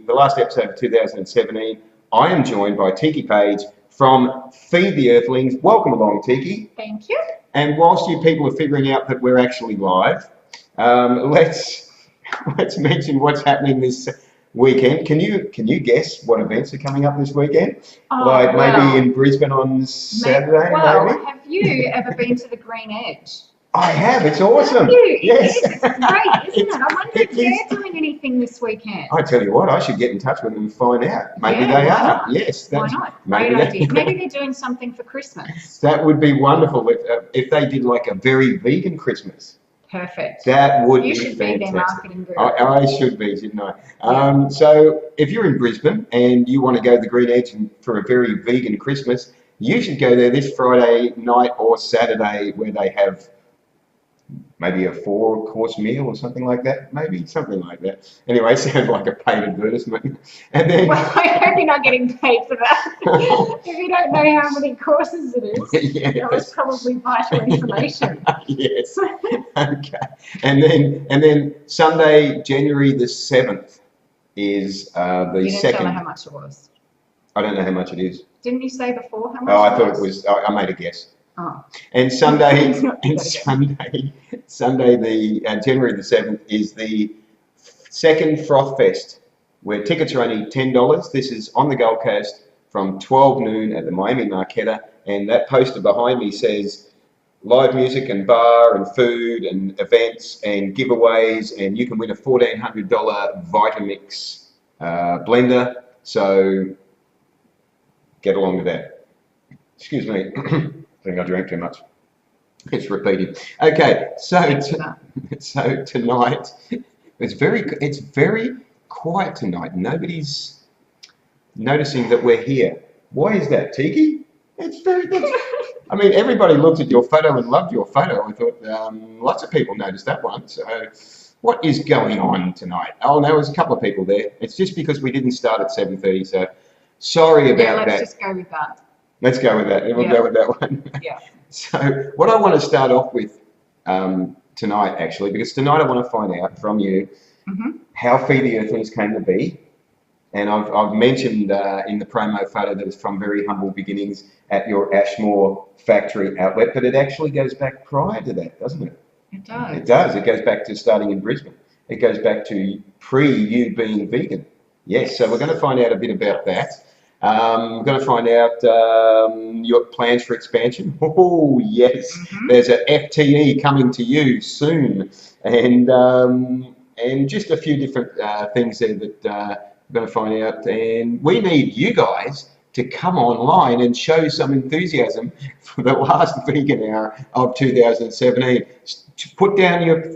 the last episode of 2017. I am joined by Teaki Page from Feed the Earthlings. Welcome along, Teaki. Thank you. And whilst you people are figuring out that we're actually live, let's mention what's happening this weekend. Can you guess what events are coming up this weekend? Maybe in Brisbane on Saturday. Maybe. Have you ever been to the Green Edge? I have. It's awesome. Have you? Yes. It's great, isn't it? I wonder if they're doing anything this weekend. I tell you what, I should get in touch with them and find out. Maybe they why are. not? Yes. Why not? Great idea. Maybe they're doing something for Christmas. That would be wonderful if they did like a very vegan Christmas. Perfect. That would be fantastic. You should be their marketing guru. I should be, shouldn't I? So if you're in Brisbane and you want to go to the Green Edge for a very vegan Christmas, you should go there this Friday night or Saturday, where they have maybe a 4-course meal or something like that. Maybe something like that. Anyway, it sounds like a paid advertisement. And then, well, I hope you're not getting paid for that. If you don't know how many courses it is, that was probably vital information. Yes. Okay. And then Sunday, January the 7th is the you didn't second. tell her how much it was. I don't know how much it is. Didn't you say before how much? Oh, I thought it was. I made a guess. Oh. And Sunday, the January the 7th is the second Froth Fest, where tickets are only $10. This is on the Gold Coast from 12 noon at the Miami Marquetta, and that poster behind me says live music and bar and food and events and giveaways, and you can win a $1,400 Vitamix blender. So get along with that. Excuse me. I think I drank too much. It's repeating. Okay, so tonight it's very quiet tonight. Nobody's noticing that we're here. Why is that, Teaki? I mean, everybody looked at your photo and loved your photo. I thought lots of people noticed that one. So what is going on tonight? Oh, there was a couple of people there. It's just because we didn't start at 7:30. So sorry about that. Let's just go with that. Let's go with that. We'll go with that one. Yeah. So what I want to start off with tonight, actually, because tonight I want to find out from you how Feed the Earthlings came to be. And I've mentioned in the promo photo that it's from very humble beginnings at your Ashmore factory outlet, but it actually goes back prior to that, doesn't it? It does. It does. It goes back to starting in Brisbane. It goes back to you being vegan. Yes, so we're going to find out a bit about that. We're going to find out your plans for expansion. Oh, yes. There's an FTE coming to you soon. And just a few different things there that we're going to find out. And we need you guys to come online and show some enthusiasm for the last vegan hour of 2017. Put down your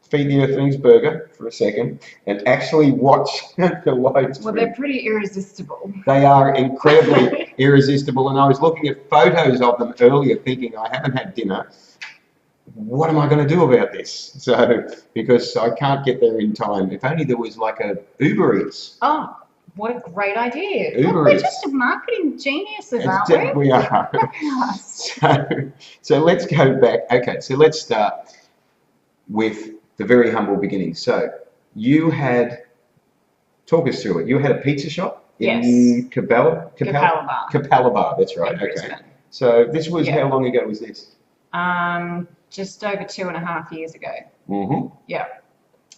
Feed the Earthlings burger for a second and actually watch the live stream. Well, they're pretty irresistible. They are incredibly irresistible, and I was looking at photos of them earlier thinking, I haven't had dinner. What am I going to do about this? So, because I can't get there in time. If only there was like a Uber Eats. Oh, what a great idea. Uber We're Eats. just marketing geniuses, aren't we? We are. Look at us. So let's go back. Okay, so let's start with the very humble beginnings. So you talk us through it. You had a pizza shop in Capella Bar. That's right. Okay. So this was, how long ago was this? Just over 2.5 years ago. Yeah.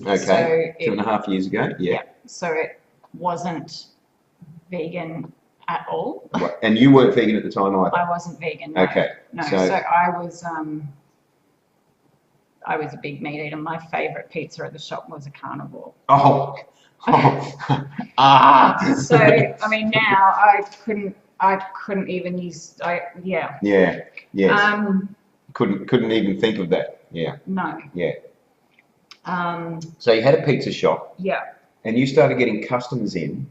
Okay. So 2.5 years ago. Yeah. So it wasn't vegan at all. And you weren't vegan at the time either? I wasn't vegan. No. Okay. No. So I was a big meat eater. My favourite pizza at the shop was a carnivore. Oh. So I mean, now I couldn't even use. Yeah. Yes. Couldn't even think of that. Yeah. No. Yeah. So you had a pizza shop. Yeah. And you started getting customers in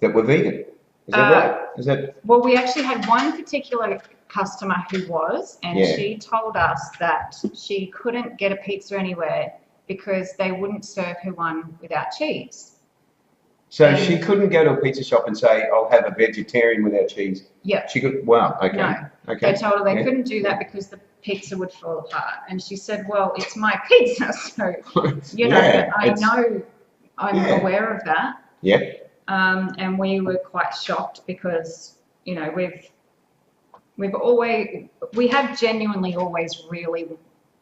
that were vegan. Is that right? Is that? Well, we actually had one particular customer who was, and she told us that she couldn't get a pizza anywhere because they wouldn't serve her one without cheese. So she couldn't go to a pizza shop and say, I'll have a vegetarian without cheese? Yeah. She could, wow, okay. No. Okay. They told her they couldn't do that because the pizza would fall apart. And she said, well, it's my pizza, so, you know, I'm aware of that. Yeah. And we were quite shocked because, you know, we have genuinely always really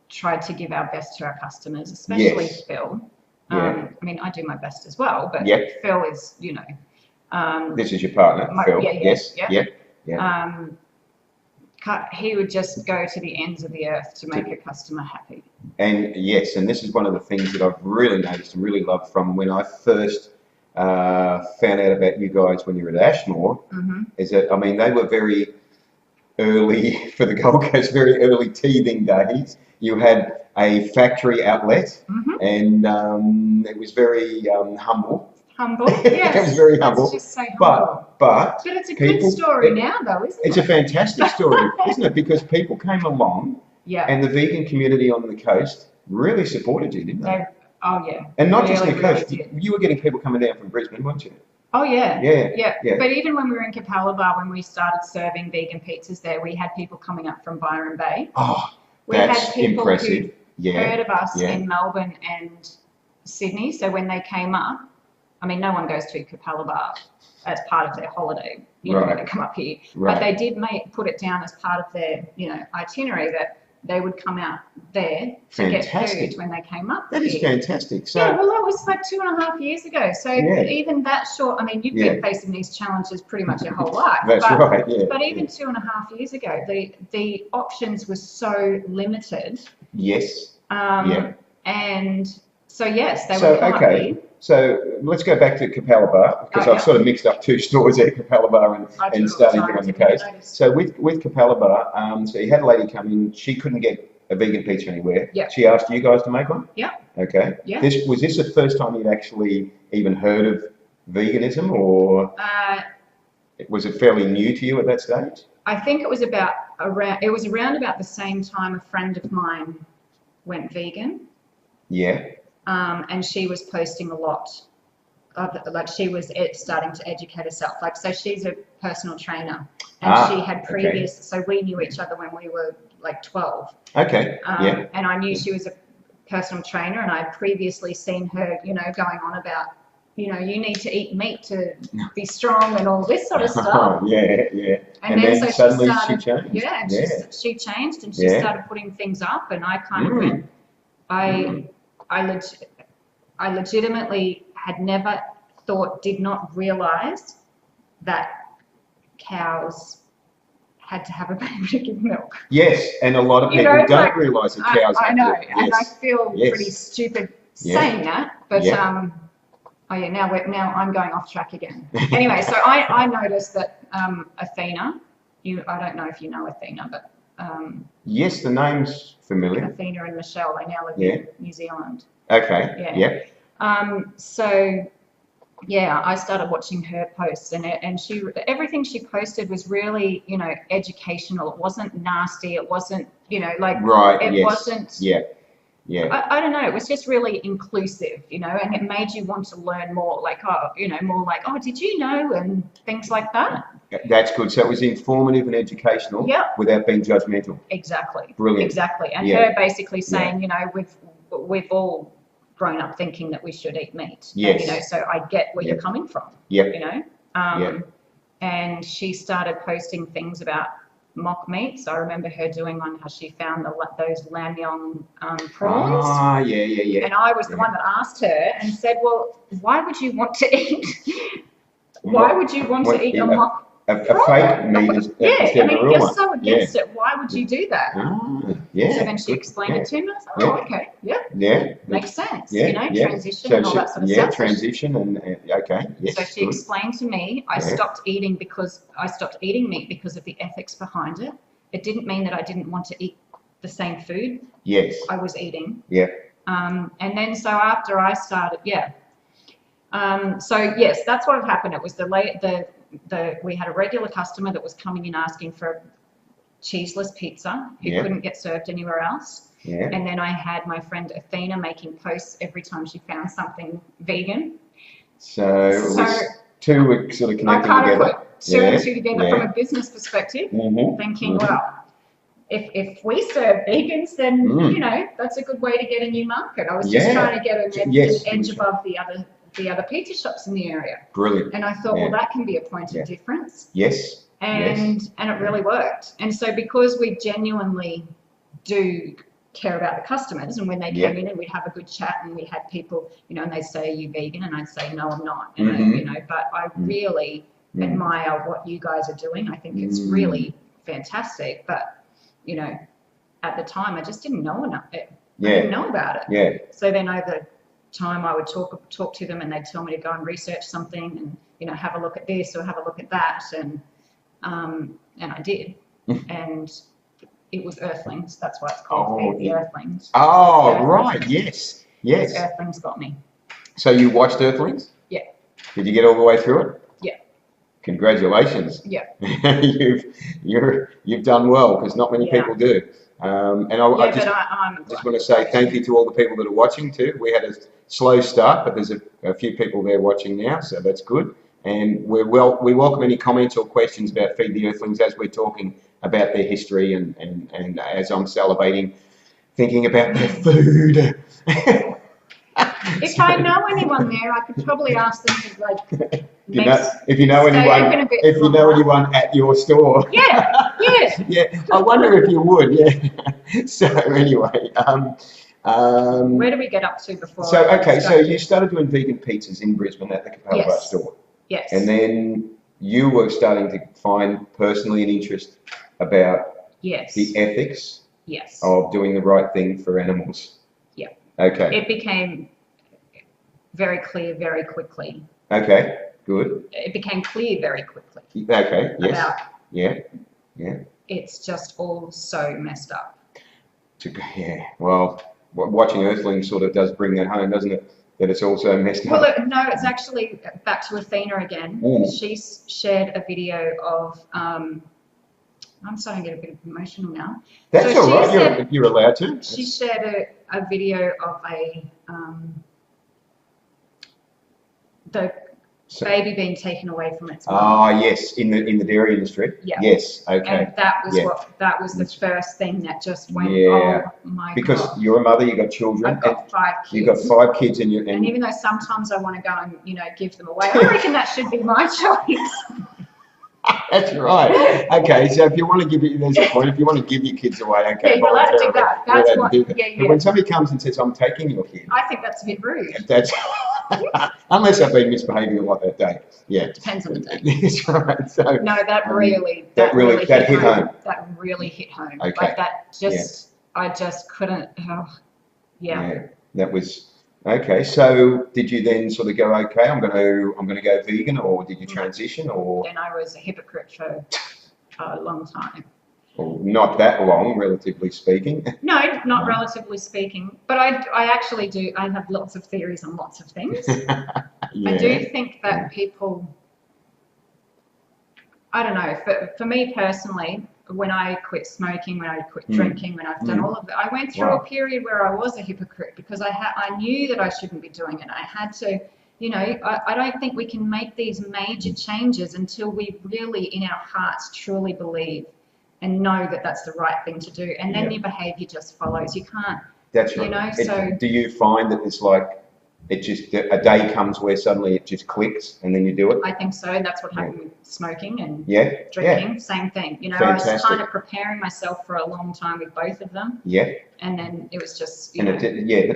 tried to give our best to our customers, especially Yes. Phil. Yeah. I mean, I do my best as well, but Yep. Phil is, you know, This is your partner, Phil. yeah, Yes. yeah. Yep. Yeah. He would just go to the ends of the earth to make a customer happy. And yes, and this is one of the things that I've really noticed and really loved from when I first found out about you guys when you were at Ashmore, is that, I mean, they were very early, for the Gold Coast, very early teething days. You had a factory outlet, and it was very humble. Humble, yes. It was very humble. Let's just say humble. But it's a good story now, though, isn't it? It's a fantastic story, isn't it? Because people came along, and the vegan community on the coast really supported you, didn't they? Oh, yeah. And not just on the coast. Really you were getting people coming down from Brisbane, weren't you? Oh, yeah. Yeah. But even when we were in Capalaba, when we started serving vegan pizzas there, we had people coming up from Byron Bay. Oh, we that's had people impressive. who heard of us in Melbourne and Sydney. So when they came up, I mean, no one goes to Capalaba as part of their holiday. You're not going to come up here. Right. But they did put it down as part of their, you know, itinerary that they would come out there to get food when they came up. That is fantastic. So, yeah, well, that was like 2.5 years ago. So even that short, I mean, you've been facing these challenges pretty much your whole life. That's right, yeah. But even 2.5 years ago, the options were so limited. Yes. And so, yes, they would come up here. So let's go back to Capalaba, because I've sort of mixed up two stores there, Capalaba and starting here on the coast. So with Capalaba, so you had a lady come in, she couldn't get a vegan pizza anywhere. Yeah. She asked you guys to make one? Yeah. Okay. Yeah. Was this the first time you'd actually even heard of veganism, or was it fairly new to you at that stage? I think it was around about the same time a friend of mine went vegan. Yeah. And she was posting a lot of, like, she was starting to educate herself. Like, so she's a personal trainer, and she had so we knew each other when we were like 12. Okay. And I knew she was a personal trainer, and I had previously seen her, you know, going on about, you know, you need to eat meat to be strong and all this sort of stuff. Yeah. And then so suddenly she changed. Yeah, and she changed, and she started putting things up, and I kind of went, I legitimately had never did not realize that cows had to have a baby to give milk. Yes, and a lot of people don't realise that cows have I know, to. and I feel pretty stupid saying that, but now I'm going off track again. Anyway, so I noticed that Athena, I don't know if you know Athena, but yes, the name's familiar. Athena and Michelle, they now live in New Zealand. Okay. Yeah. So I started watching her posts, and everything she posted was really, you know, educational. It wasn't nasty. It wasn't, you know, like it wasn't. Yeah. I don't know. It was just really inclusive, you know, and it made you want to learn more. Like, more like, did you know, and things like that. That's good. So it was informative and educational without being judgmental. Exactly. Brilliant. Exactly. And her basically saying, you know, we've all grown up thinking that we should eat meat. Yes. And, you know, so I get where you're coming from. Yep. You know. And she started posting things about mock meats. I remember her doing one how she found those lamyong prawns. Yeah. And I was the one that asked her and said, well, why would you want to eat? Why would you want to eat a mock? A fake meat is instead of a real you're one. so against it. Why would you do that? So then she explained it to me. I was like, okay, makes sense. You know, transition and all that sort of stuff. Transition and okay. Yes. So she explained to me, I stopped eating meat because of the ethics behind it. It didn't mean that I didn't want to eat the same food. Yes. I was eating. Yeah. And then so after I started, so yes, that's what had happened. It was we had a regular customer that was coming in asking for a cheeseless pizza who couldn't get served anywhere else. Yeah. And then I had my friend Athena making posts every time she found something vegan. So it was two were sort of connecting together. Put two and two together from a business perspective, thinking, well, if we serve vegans, then you know, that's a good way to get a new market. I was just trying to get an edge above the other the other pizza shops in the area. Brilliant. And I thought, well, that can be a point of difference. Yes. And it really worked. And so because we genuinely do care about the customers, and when they came in and we'd have a good chat, and we had people, you know, and they'd say, are you vegan? And I'd say, no, I'm not. And you know, but I really admire what you guys are doing. I think it's really fantastic. But, you know, at the time I just didn't know enough. I didn't know about it. Yeah. So then over time I would talk to them, and they'd tell me to go and research something, and, you know, have a look at this or have a look at that, and I did. And it was Earthlings. That's why it's called the Earthlings. Oh, Earthlings. Right. Yes. Yes. Earthlings got me. So you watched Earthlings? Yeah. Did you get all the way through it? Yeah. Congratulations. Yeah. you've done well, because not many people do. And I just want to say thank you to all the people that are watching too. We had a slow start, but there's a few people there watching now, so that's good. And we welcome any comments or questions about Feed the Earthlings as we're talking about their history, and as I'm salivating, thinking about their food. If I know anyone there, I could probably ask them to, like, if you know anyone at your store. Yeah. Yeah. I wonder if you would. Yeah. So anyway, where do we get up to before? So okay, so you started doing vegan pizzas in Brisbane at the Capella store. Yes. And then you were starting to find personally an interest about the ethics of doing the right thing for animals. Yeah. Okay. It became very clear very quickly. Okay, good. It became clear very quickly. Okay, yes. About yeah. It's just all so messed up. Yeah, well, watching Earthlings sort of does bring that home, doesn't it? That it's also messed up. Well, no, it's actually back to Athena again. She's shared a video of, I'm starting to get a bit emotional now. That's all right, you're allowed to. She shared a video of the baby being taken away from its mom. Ah, yes, in the dairy industry. Yeah. Yes, okay. And that was the first thing that just went, oh my because God. You're a mother, you've got children. I've got 5 kids. You've got 5 kids and even though sometimes I want to go and, you know, give them away, I reckon that should be my choice. That's right. Okay, so if you want to give it, there's a point. If you want to give your kids away, okay. Yeah, you're allowed to do that. That's what. But when somebody comes and says, "I'm taking your kid," I think that's a bit rude. That's unless I've been misbehaving a lot that day. Yeah. Depends on the day. That's right. So no, that really hit home. That really hit home. Okay. Like that just, I just couldn't. Yeah. That was. Okay, so did you then sort of go, okay, I'm going to go vegan, or did you transition, or? Then I was a hypocrite for a long time. Well, not that long, relatively speaking. No, not relatively speaking, but I actually do. I have lots of theories on lots of things. I do think that people, I don't know, for me personally, when I quit smoking, when I quit drinking, when I've done all of it, I went through a period where I was a hypocrite, because I knew that I shouldn't be doing it. I had to, you know, I don't think we can make these major changes until we really, in our hearts, truly believe and know that that's the right thing to do. And then your behavior just follows. You can't, that's right. You know, so. Do you find that it's like, it just, a day comes where suddenly it just clicks and then you do it? I think so. That's what happened with smoking and drinking. Same thing. You know, Fantastic. I was kind of preparing myself for a long time with both of them. Yeah. And then it was just, the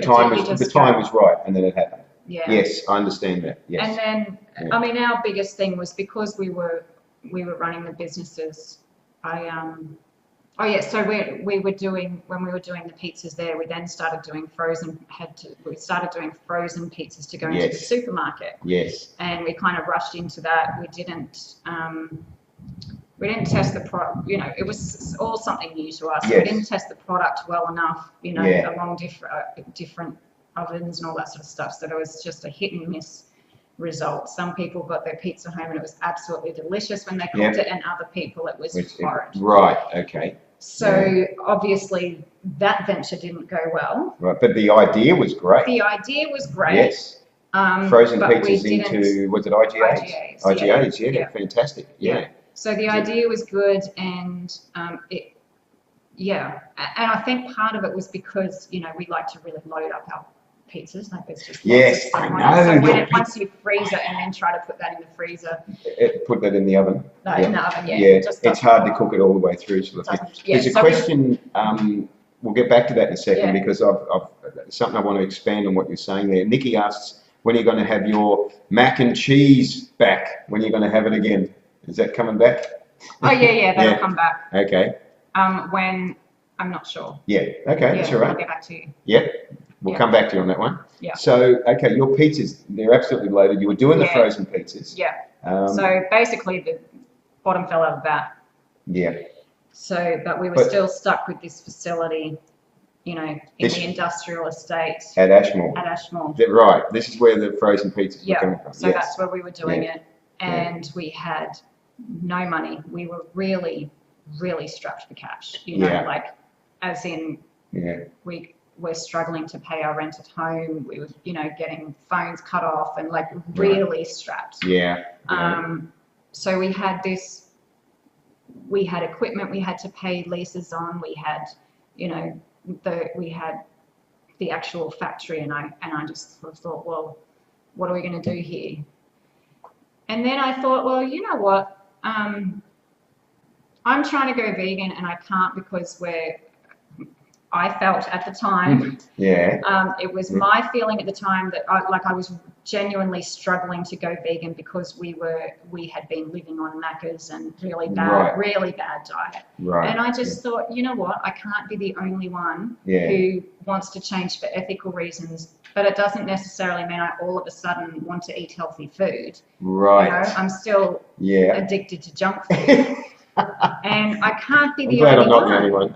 time was right, and then it happened. Yeah. Yes, I understand that. Yes. And then, I mean, our biggest thing was because we were running the businesses. So we were doing, when we were doing the pizzas there, we then started doing we started doing frozen pizzas to go into the supermarket. Yes. And we kind of rushed into that. We didn't test the product, you know, it was all something new to us. Yes. We didn't test the product well enough, you know, along different ovens and all that sort of stuff. So there was just a hit and miss result. Some people got their pizza home and it was absolutely delicious when they cooked it, and other people it was horrid. Right, okay. So obviously that venture didn't go well. Right, but the idea was great. The idea was great. Yes. Frozen pizzas into, was it IGAs? IGAs, yeah, fantastic. Yeah. So the idea was good, and and I think part of it was because, you know, we like to really load up pizzas. Like there's just yes, I know. So once you freeze it and then try to put that in the freezer, put that in the oven. No, in the oven, yeah. It's hard to cook it all the way through. So there's a question. We'll get back to that in a second because I've something I want to expand on what you're saying there. Nikki asks, when are you going to have your mac and cheese back? When are you going to have it again? Is that coming back? Oh yeah, that'll come back. Okay. When I'm not sure. Yeah. Okay, that's all right. I'll get back to you. Yeah. We'll come back to you on that one. Yeah. So, okay, your pizzas, they're absolutely loaded. You were doing the frozen pizzas. Yeah. So basically the bottom fell out of that. Yeah. So, but we were still stuck with this facility, you know, in the industrial estate. At Ashmore. At Ashmore. Right. This is where the frozen pizzas were coming from. So that's where we were doing it. And we had no money. We were really, really strapped for cash. You know, like as in we were struggling to pay our rent at home. We were, you know, getting phones cut off and like really strapped. Yeah. So we had we had equipment we had to pay leases on. We had, you know, we had the actual factory, and I just sort of thought, well, what are we going to do here? And then I thought, well, you know what? I'm trying to go vegan, and I can't because I felt at the time, it was my feeling at the time that I was genuinely struggling to go vegan because we had been living on Macca's and really bad diet. Right. And I just thought, you know what, I can't be the only one who wants to change for ethical reasons, but it doesn't necessarily mean I all of a sudden want to eat healthy food. Right. You know, I'm still addicted to junk food. And I can't be the only one. I'm glad I'm not the only one.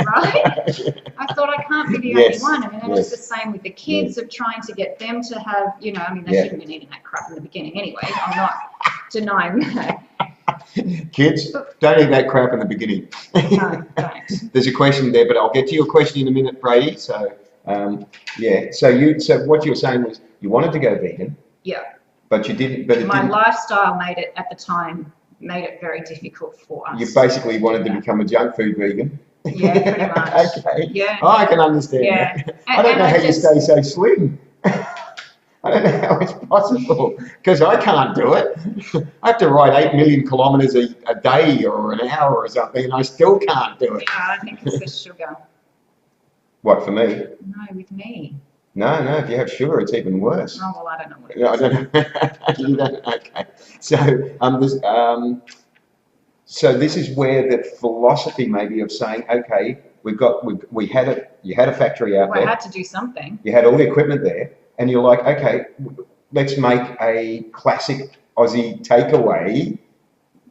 Right? I thought I can't be the only one. I mean, it was the same with the kids of trying to get them to have, you know, I mean, they shouldn't have been eating that crap in the beginning anyway. I'm not denying that. Kids, don't eat that crap in the beginning. No, don't. There's a question there, but I'll get to your question in a minute, Brady. So, So what you were saying was you wanted to go vegan. Yeah. But you didn't. But my lifestyle made it very difficult for us. You basically wanted to become a junk food vegan. Yeah, pretty much. Okay. Yeah. Oh, I can understand that. I don't know how you stay so slim. I don't know how it's possible because I can't do it. I have to ride 8 million kilometres a day or an hour or something, and I still can't do it. Yeah, I think it's the sugar. What, for me? No, with me. No, if you have sugar, it's even worse. Oh, well, I don't know what it is. I don't know. You don't, okay. So this is where the philosophy maybe of saying, okay, you had a factory out there. I had to do something. You had all the equipment there, and you're like, okay, let's make a classic Aussie Takeaway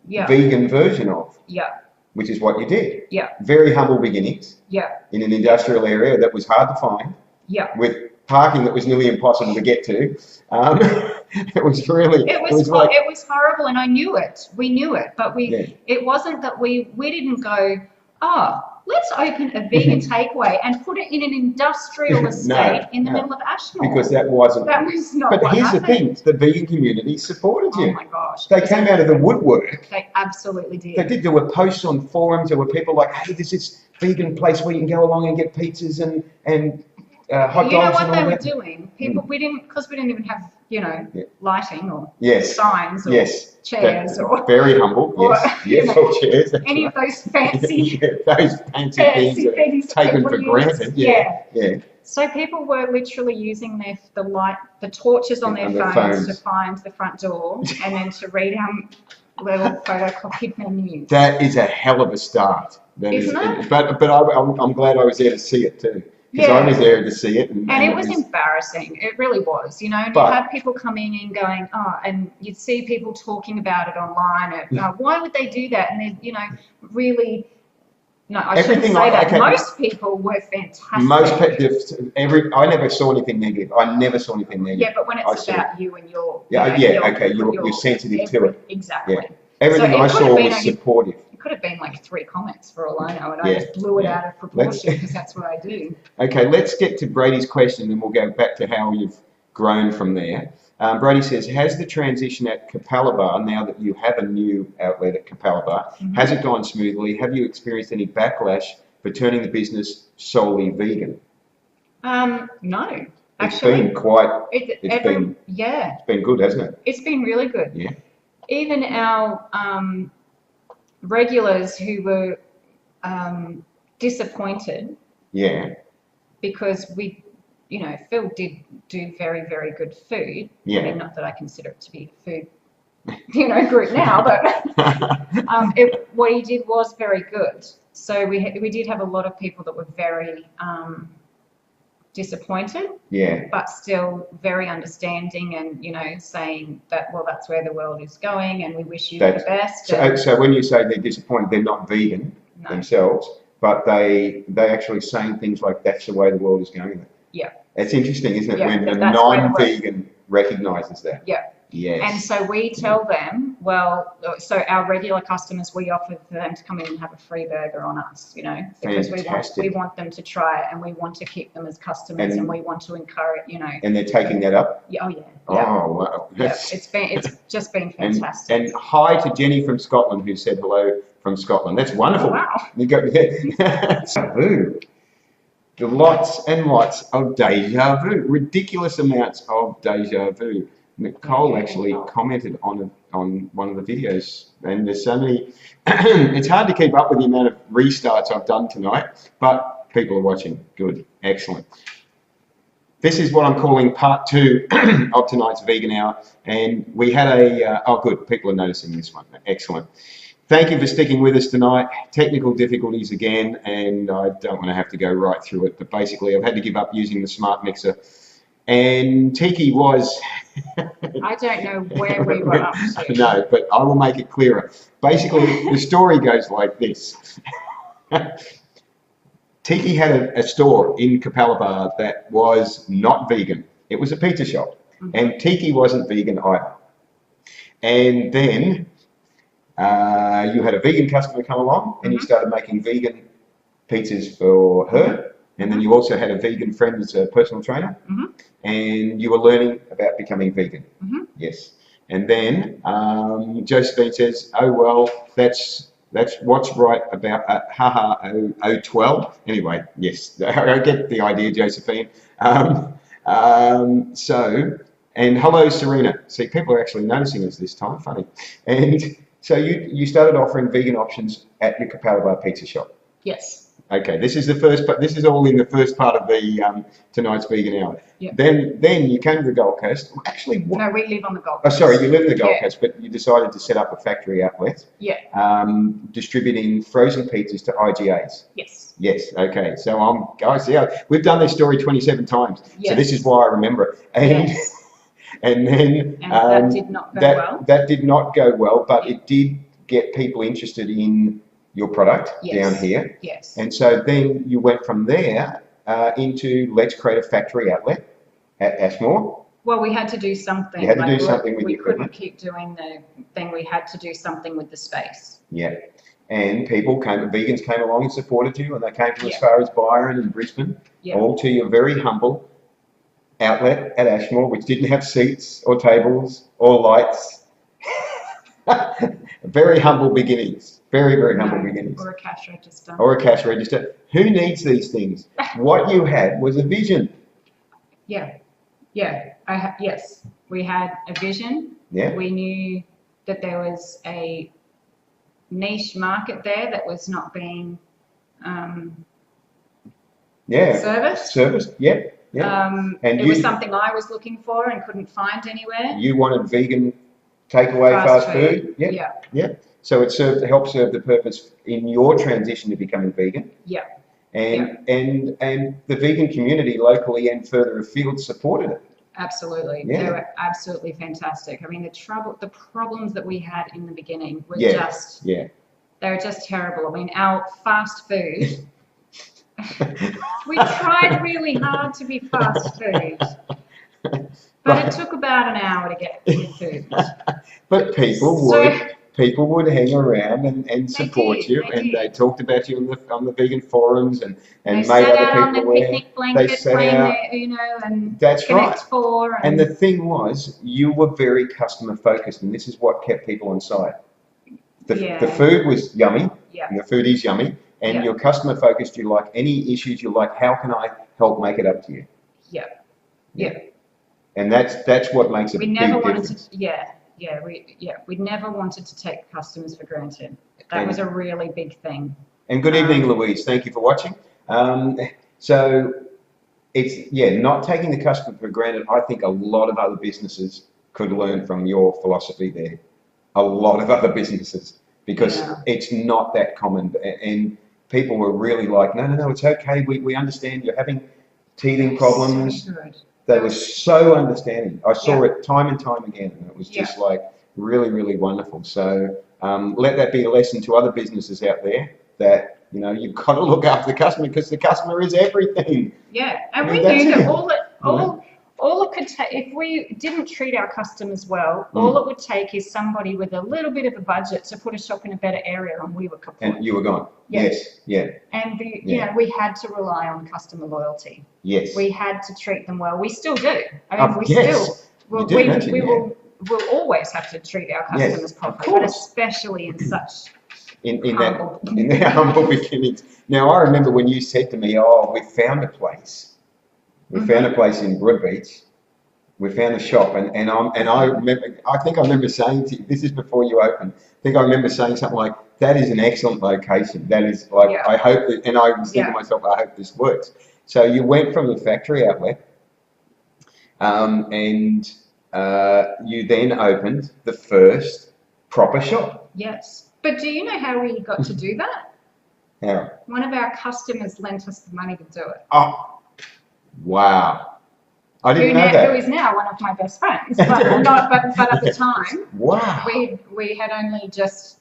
vegan version of. Yeah. Which is what you did. Yeah. Very humble beginnings. Yeah. In an industrial area that was hard to find. Yeah. With parking that was nearly impossible to get to. It was horrible, and I knew it. We knew it, but it wasn't that we didn't go, let's open a vegan takeaway and put it in an industrial estate in the middle of Ashmore. Because that was not But here's the thing, the vegan community supported you. Oh my gosh. They came out of the woodwork. They absolutely did. They did. There were posts on forums. There were people like, hey, there's this vegan place where you can go along and get pizzas and hot dogs. You know what they were doing? We didn't even have, lighting or signs or chairs or very humble. Yes, or chairs. Any of those fancy things taken for granted. Yeah. So people were literally using the torches on their phones to find the front door and then to read our little photocopied menus. That is a hell of a start. Isn't it? But I'm glad I was there to see it too. Because I was there to see it. And it was embarrassing. It really was, And you had people coming in going, and you'd see people talking about it online. Why would they do that? And they, really... No, I shouldn't say that. Okay. Most people were fantastic. I never saw anything negative. Yeah, but when it's about you and your... You're sensitive to it. Exactly. Yeah. Everything I saw was supportive. Could have been like 3 comments for all I know, and I just blew it out of proportion because that's what I do. Okay, let's get to Brady's question, and we'll go back to how you've grown from there. Brady says, has the transition at Capalaba, now that you have a new outlet at Capalaba, has it gone smoothly? Have you experienced any backlash for turning the business solely vegan? No. Actually, it's been good, hasn't it? It's been really good. Yeah. Even our regulars who were disappointed. Yeah. Because we, Phil did do very, very good food. Yeah. I mean, not that I consider it to be food, group now, but what he did was very good. So we did have a lot of people that were very disappointed. Yeah. But still very understanding and, saying that, well, that's where the world is going and we wish you the best. So when you say they're disappointed, they're not vegan themselves, but they actually saying things like, that's the way the world is going. Yeah. It's interesting, isn't it, when the non-vegan recognises that. Yeah. Yes. And so we tell them, so our regular customers, we offer for them to come in and have a free burger on us, because we want them to try it and we want to keep them as customers and we want to encourage, And they're taking that up? Yeah, oh yeah. Oh, wow. Yeah, it's just been fantastic. And hi to Jenny from Scotland who said hello from Scotland. That's wonderful. Oh, wow. You got deja vu. Lots and lots of deja vu. Ridiculous amounts of deja vu. Nicole actually commented on one of the videos, and there's so many. It's hard to keep up with the amount of restarts I've done tonight, but people are watching. Good, excellent. This is what I'm calling part 2 of tonight's vegan hour, and we had oh good, people are noticing this one. Excellent. Thank you for sticking with us tonight. Technical difficulties again, and I don't want to have to go right through it, but basically I've had to give up using the smart mixer. And Teaki was... I don't know where we were up to. No, but I will make it clearer. Basically, the story goes like this. Teaki had a store in Capalaba that was not vegan. It was a pizza shop. Mm-hmm. And Teaki wasn't vegan either. And then you had a vegan customer come along and you started making vegan pizzas for her. And then you also had a vegan friend as a personal trainer, and you were learning about becoming vegan. Yes. And then Josephine says, "Oh well, that's what's right about haha 012." Anyway, yes, I get the idea, Josephine. So, and hello, Serena. See, people are actually noticing us this time. Funny. And so you started offering vegan options at your Capalaba pizza shop. Yes. Okay, this is the first part. This is all in the first part of the tonight's vegan hour. Yep. Then you came to the Gold Coast. Actually, no, we live on the Gold Coast. Oh, sorry, you live in the Gold Coast, but you decided to set up a factory outlet. Yeah. Distributing frozen pizzas to IGAs. Yes. Yes. Okay. So guys, we've done this story 27 times. Yes. So this is why I remember it. And yes. And then that did not go well. That did not go well, but it did get people interested in your product down here. Yes. And so then you went from there into let's create a factory outlet at Ashmore. Well, we had to do something. You had to do something with the equipment. We couldn't keep doing the thing. We had to do something with the space. Yeah. And vegans came along and supported you, and they came from as far as Byron and Brisbane, all to your very humble outlet at Ashmore, which didn't have seats or tables or lights. Very humble beginnings. Very, very humble beginnings. Or a cash register. Or a cash register. Who needs these things? What you had was a vision. Yeah. Yeah. Yes. We had a vision. Yeah. We knew that there was a niche market there that was not being serviced. Yeah. Yeah. And it was something I was looking for and couldn't find anywhere. You wanted vegan takeaway fast food. Yeah. Yeah. So it helped serve the purpose in your transition to becoming vegan. Yeah. And the vegan community locally and further afield supported it. Absolutely. Yeah. They were absolutely fantastic. I mean, the problems that we had in the beginning were they were just terrible. I mean, our fast food, we tried really hard to be fast food. But it took about an hour to get good food. But people would hang around and support you, and they talked about you on the vegan forums and made other people aware. They sat out and that's right. And the thing was, you were very customer focused, and this is what kept people on site. The food was yummy, and the food is yummy, and you're customer focused. You like any issues, you like, how can I help make it up to you? Yeah. Yeah. And that's what makes a We big never wanted difference. to, we never wanted to take customers for granted. That was a really big thing. And good evening, Louise. Thank you for watching. So it's, not taking the customer for granted. I think a lot of other businesses could learn from your philosophy there. A lot of other businesses, because it's not that common. And people were really like, no, it's okay. We understand you're having teething problems. So good. They were so understanding. I saw it time and time again, and it was just like really, really wonderful. So let that be a lesson to other businesses out there that, you know, you've got to look after the customer, because the customer is everything. Yeah, and we knew that all it could take, if we didn't treat our customers well, all it would take is somebody with a little bit of a budget to put a shop in a better area, and we were kaput. And you were gone. Yes. And you know, we had to rely on customer loyalty. Yes. We had to treat them well. We still do. I mean, we'll always have to treat our customers properly, but especially in such in their humble beginnings. Now, I remember when you said to me, "Oh, we found a place. We found a place in Broadbeach. We found a shop," and I remember. I think I remember saying to you, this is before you opened. I think I remember saying something like, "That is an excellent location. That is like, I hope that." And I was thinking to myself, "I hope this works." So you went from the factory outlet, and you then opened the first proper shop. Yes, but do you know how we got to do that? How? One of our customers lent us the money to do it. Oh. Wow. I didn't know that. Who is now one of my best friends, but at the time, we had only just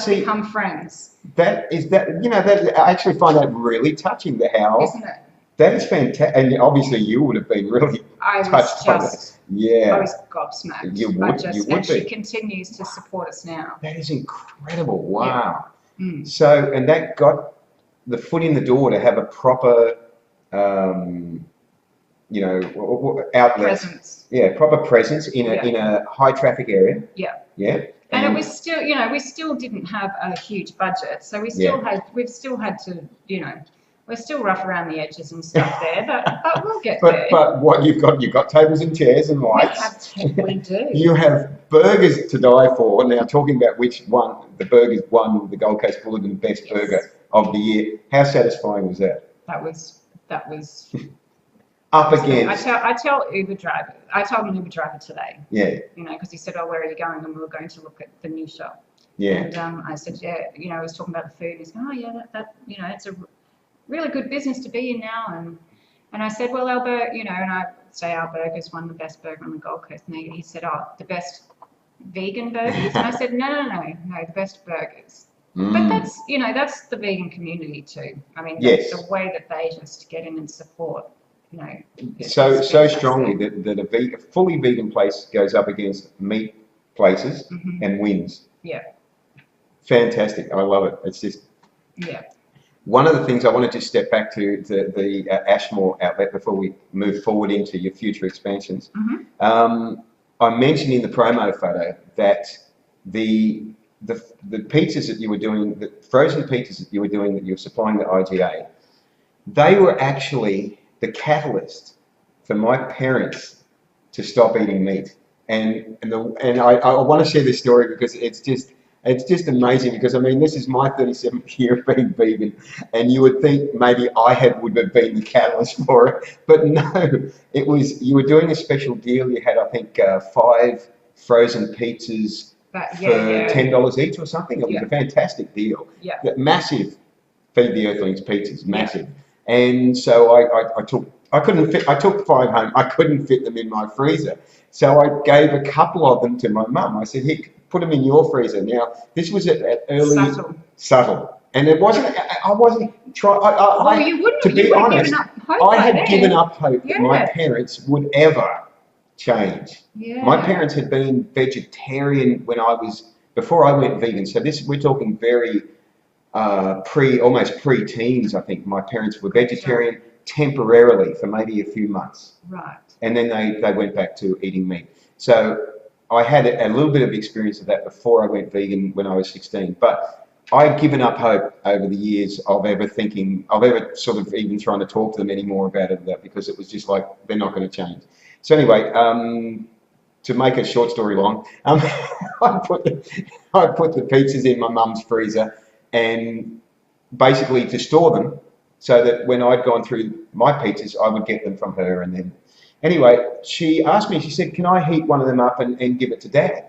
become friends. That I actually find that really touching. Isn't it? That is fantastic, and obviously you would have been really touched by that. I was gobsmacked. You would she continues to support us now. That is incredible. Wow. Yeah. So, and that got the foot in the door to have a proper, outlet. Presence. Yeah, proper presence in a high traffic area. Yeah. Yeah. And it was still, we still didn't have a huge budget, so we've still had to, we're still rough around the edges and stuff there, but we'll get there. But what you've got tables and chairs and lights. We do. You have burgers to die for. Now, talking about which one, the burgers won the Gold Coast Bulletin Best Burger of the Year. How satisfying was that? That was up against. I tell Uber driver. I told an Uber driver today. Yeah. Because he said, "Oh, where are you going?" And we were going to look at the new shop. Yeah. And I said, I was talking about the food. He's going, "Oh, yeah, that it's a really good business to be in now." And I said, "Well, and I say our burgers won the best burger on the Gold Coast." And he said, "Oh, the best vegan burgers?" And I said, No, the best burgers. But that's the vegan community too. I mean, the way that they just get in and support, so strongly that a fully vegan place goes up against meat places and wins. Yeah. Fantastic. I love it. It's just. Yeah. One of the things I wanted to step back to the Ashmore outlet before we move forward into your future expansions. I mentioned in the promo photo that the pizzas that you were doing, the frozen pizzas that you were doing, that you were supplying the IGA, they were actually the catalyst for my parents to stop eating meat. And I want to share this story because it's just amazing, because I mean, this is my 37th year of being vegan, and you would think maybe I would have been the catalyst for it, but no, it was, you were doing a special deal. You had, I think, 5 frozen pizzas for $10 each or something. It was a fantastic deal. Yeah. Massive. Feed the Earthlings pizzas, massive. And so I took 5 home. I couldn't fit them in my freezer. So I gave a couple of them to my mum. I said, "Here, put them in your freezer." Now, this was at early subtle. And it wasn't, I wasn't trying, you wouldn't, to be honest, I had given up hope that my Yeah. parents would ever change. Yeah. My parents had been vegetarian before I went vegan. So we're talking very almost pre-teens, I think. My parents were vegetarian temporarily for maybe a few months. Right. And then they went back to eating meat. So I had a little bit of experience of that before I went vegan when I was 16. But I've given up hope over the years of ever sort of even trying to talk to them anymore about it, because it was just like, they're not going to change. So anyway, to make a short story long, I put the pizzas in my mum's freezer, and basically to store them, so that when I'd gone through my pizzas, I would get them from her. And then, anyway, she asked me, she said, can I heat one of them up and give it to Dad?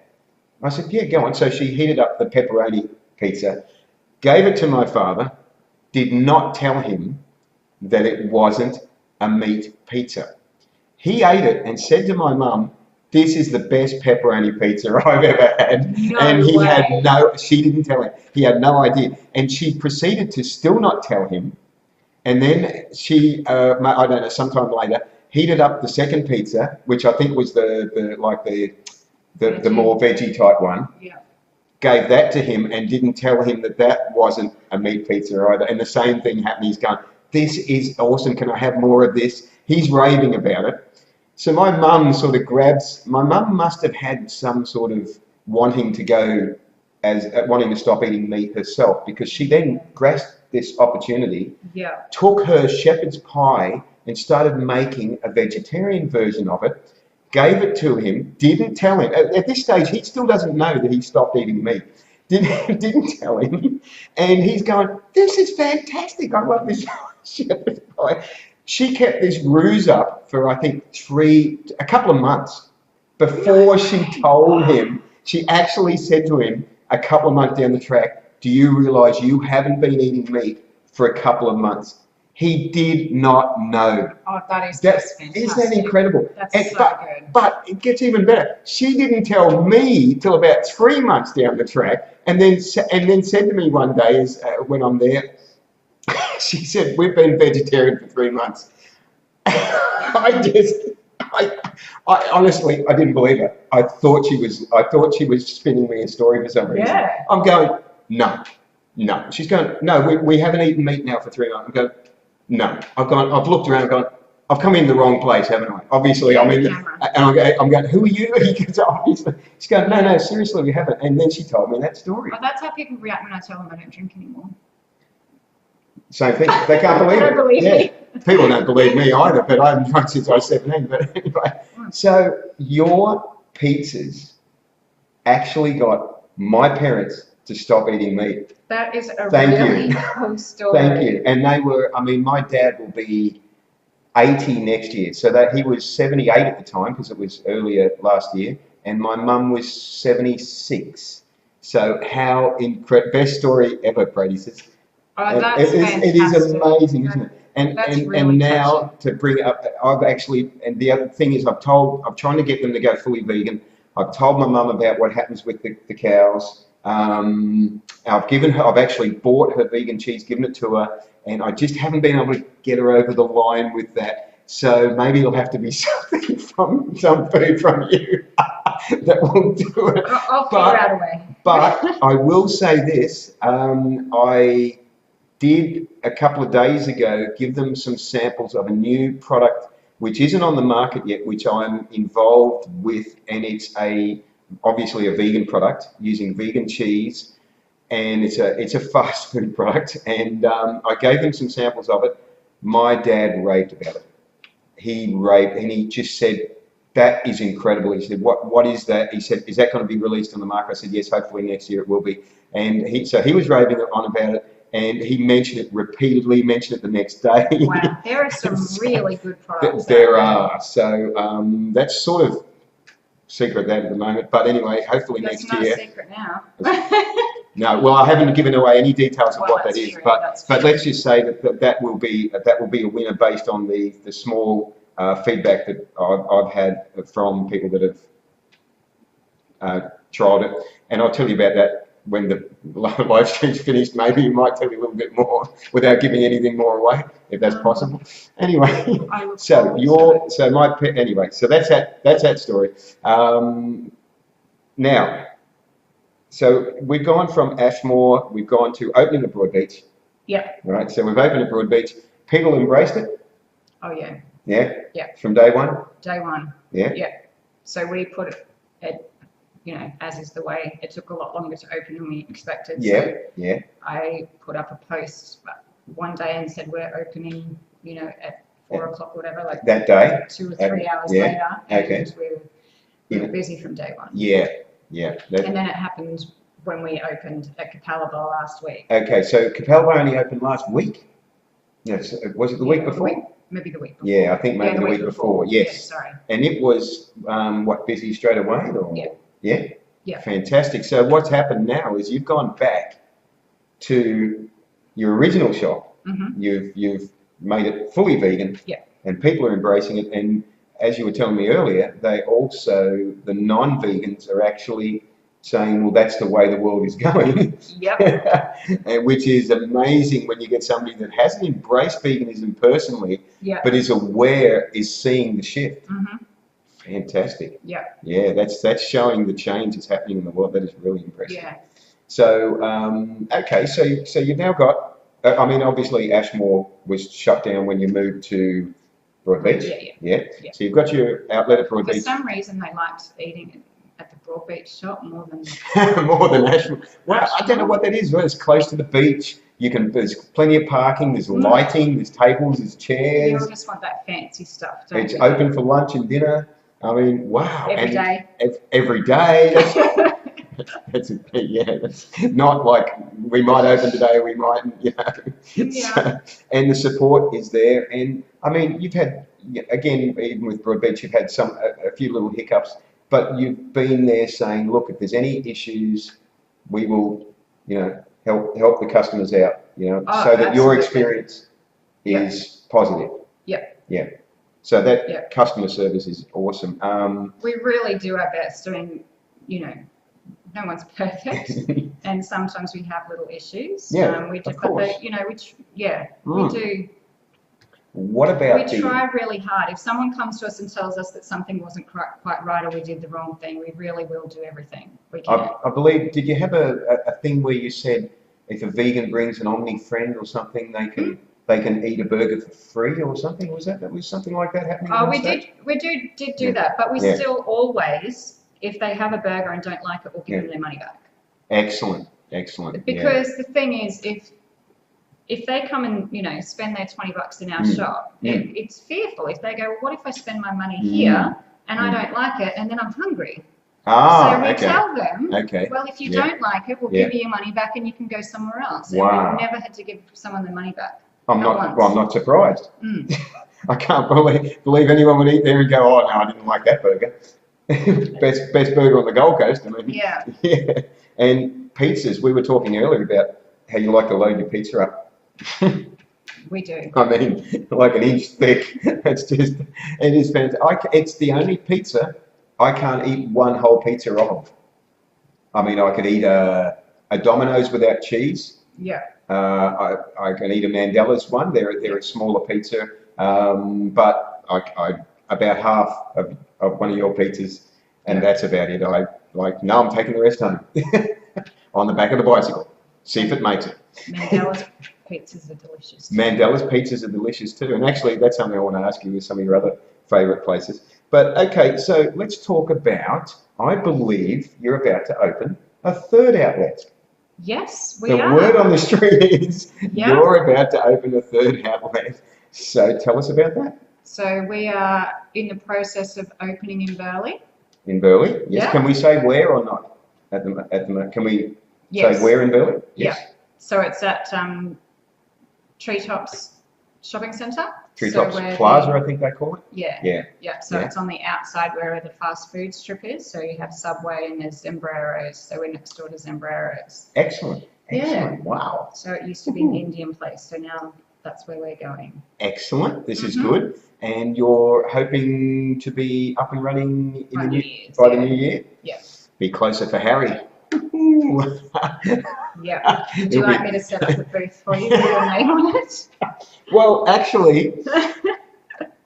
I said, yeah, go on. So she heated up the pepperoni pizza, gave it to my father, did not tell him that it wasn't a meat pizza. He ate it and said to my mum, this is the best pepperoni pizza I've ever had. No and he way. had she didn't tell him. He had no idea. And she proceeded to still not tell him. And then she, I don't know, sometime later, heated up the second pizza, which I think was the more veggie type one. Yeah. Gave that to him and didn't tell him that wasn't a meat pizza either. And the same thing happened. He's going, this is awesome. Can I have more of this? He's raving about it. So my mum sort of my mum must have had some sort of wanting to stop eating meat herself, because she then grasped this opportunity, took her shepherd's pie and started making a vegetarian version of it, gave it to him, didn't tell him. At this stage, he still doesn't know that he stopped eating meat. Didn't tell him. And he's going, this is fantastic. I love this shepherd's pie. She kept this ruse up for, I think, a couple of months before she told him. She actually said to him a couple of months down the track, do you realise you haven't been eating meat for a couple of months? He did not know. Oh, that's fantastic. Isn't that incredible? That's so good. But it gets even better. She didn't tell me till about 3 months down the track, and then said to me one day, when I'm there, she said, we've been vegetarian for 3 months. I honestly, I didn't believe her. I thought she was spinning me a story for some reason. Yeah. I'm going, no. She's going, no, we haven't eaten meat now for 3 months. I'm going, no. I've looked around and gone, I've come in the wrong place, haven't I? Obviously, I'm in and I'm going, who are you? He goes, obviously. She's going, no, seriously, we haven't. And then she told me that story. Well, that's how people react when I tell them I don't drink anymore. Same thing. They can't believe it. Believe me. People don't believe me either, but I haven't drunk since I was 17. But anyway, so your pizzas actually got my parents to stop eating meat. That is a really cool story. Thank you. And they were, my dad will be 80 next year. So that he was 78 at the time, because it was earlier last year. And my mum was 76. So how incredible. Best story ever, Brady says. Oh, that's fantastic. It is amazing, isn't it? And now to bring it up, and the other thing is I'm trying to get them to go fully vegan. I've told my mum about what happens with the cows. I've actually bought her vegan cheese, given it to her, and I just haven't been able to get her over the line with that. So maybe it'll have to be something some food from you that will do it. I'll figure out a way. But I will say this, I did a couple of days ago give them some samples of a new product which isn't on the market yet, which I'm involved with, and it's obviously a vegan product using vegan cheese, and it's a fast food product, and I gave them some samples of it. My dad raved about it. He raved, and he just said, that is incredible. He said, what is that? He said, is that going to be released on the market? I said, yes, hopefully next year it will be. And he was raving on about it. And he mentioned it repeatedly, mentioned it the next day. Wow, there are some really good products. There are. So that's sort of secret that at the moment. But anyway, hopefully next year. That's not a secret now. No, well, I haven't given away any details of what that is. True, but let's just say that will be a winner based on the small feedback that I've had from people that have tried it. And I'll tell you about that when the live stream's finished. Maybe you might tell you a little bit more without giving anything more away, if that's possible. Anyway, so that's that story. Now, so we've gone from Ashmore, we've gone to opening at Broadbeach. Yeah. Right. So we've opened at Broadbeach. People embraced it. Oh yeah. Yeah. Yeah. From day one. Day one. Yeah. Yeah. So we put it at as is the way, it took a lot longer to open than we expected. Yeah, So yeah. I put up a post one day and said we're opening, at 4 o'clock, whatever, like that day, 2 or 3 hours later, and we were busy from day one. Yeah, yeah. And then it happened when we opened at Capella Bar last week. Okay, so Capella Bar only opened last week. Yes, was it the week before? Maybe the week before. Yeah, I think maybe the week before. Yes. Yeah, sorry. And it was busy straight away, or yeah. Yeah. Yeah. Fantastic. So what's happened now is you've gone back to your original shop. Mm-hmm. You've made it fully vegan. Yeah. And people are embracing it. And as you were telling me earlier, the non-vegans are actually saying, well, that's the way the world is going. Yep. And which is amazing when you get somebody that hasn't embraced veganism personally, but is aware, is seeing the shift. Mm-hmm. Fantastic. Yeah. Yeah, that's showing the change that's happening in the world. That is really impressive. Yeah. So, okay, so you've now got, obviously Ashmore was shut down when you moved to Broadbeach. Yeah. So you've got your outlet at Broadbeach. For some reason, they liked eating at the Broadbeach shop more than Ashmore. Well, I don't know what that is. Well, it's close to the beach. There's plenty of parking. There's lighting. There's tables. There's chairs. You all just want that fancy stuff, don't you? It's open for lunch and dinner. Wow. Every day. Every day. That's not like we might open today, we mightn't, Yeah. So, and the support is there. And you've had, again, even with Broadbeach, you've had a few little hiccups, but you've been there saying, look, if there's any issues, we will, help the customers out, so that absolutely. your experience is positive. Yep. Yeah. So that customer service is awesome. We really do our best. No one's perfect, and sometimes we have little issues. Yeah, we do, of course. we do. What about we try really hard. If someone comes to us and tells us that something wasn't quite right or we did the wrong thing, we really will do everything we can. I believe, did you have a thing where you said if a vegan brings an Omni friend or something, they can eat a burger for free or something? Was something like that happening? Oh, we did do that, but we still always, if they have a burger and don't like it, we'll give them their money back. Excellent. Because the thing is, if they come and spend their $20 in our shop, it's fearful. If they go, well, what if I spend my money here and I don't like it and then I'm hungry? So we tell them, well, if you don't like it, we'll give you your money back and you can go somewhere else. And we've never had to give someone their money back. I'm not surprised. I can't believe anyone would eat there and go, oh no, I didn't like that burger. best burger on the Gold Coast. Yeah. And pizzas, we were talking earlier about how you like to load your pizza up. We do. Like an inch thick. It is fantastic. It's the only pizza I can't eat one whole pizza of. I could eat a Domino's without cheese. Yeah. I can eat a Mandela's one. They're a smaller pizza, but I about half of one of your pizzas, and that's about it. No, I'm taking the rest home on the back of the bicycle. See if it makes it. Mandela's pizzas are delicious. Mandela's pizzas are delicious too. And actually, that's something I want to ask you with some of your other favourite places. But okay, so let's talk about, I believe you're about to open a third outlet. Yes, we are. The word on the street is you're about to open a third outlet. So tell us about that. So we are in the process of opening in Burleigh. In Burleigh? Yes. Yeah. Can we say where or not at the moment? Can we say where in Burleigh? Yes. Yeah. So it's at Treetops Shopping Centre. Treetops Plaza, I think they call it. Yeah. So it's on the outside where the fast food strip is. So you have Subway and there's Zembreros. So we're next door to Zembreros. Excellent. Yeah. Wow. So it used to be an Indian place. So now that's where we're going. Excellent. This is good. And you're hoping to be up and running by the new year? Yeah. Be closer for Harry. Yeah. Would you like me to set up the booth for you with your name on it? Well, actually,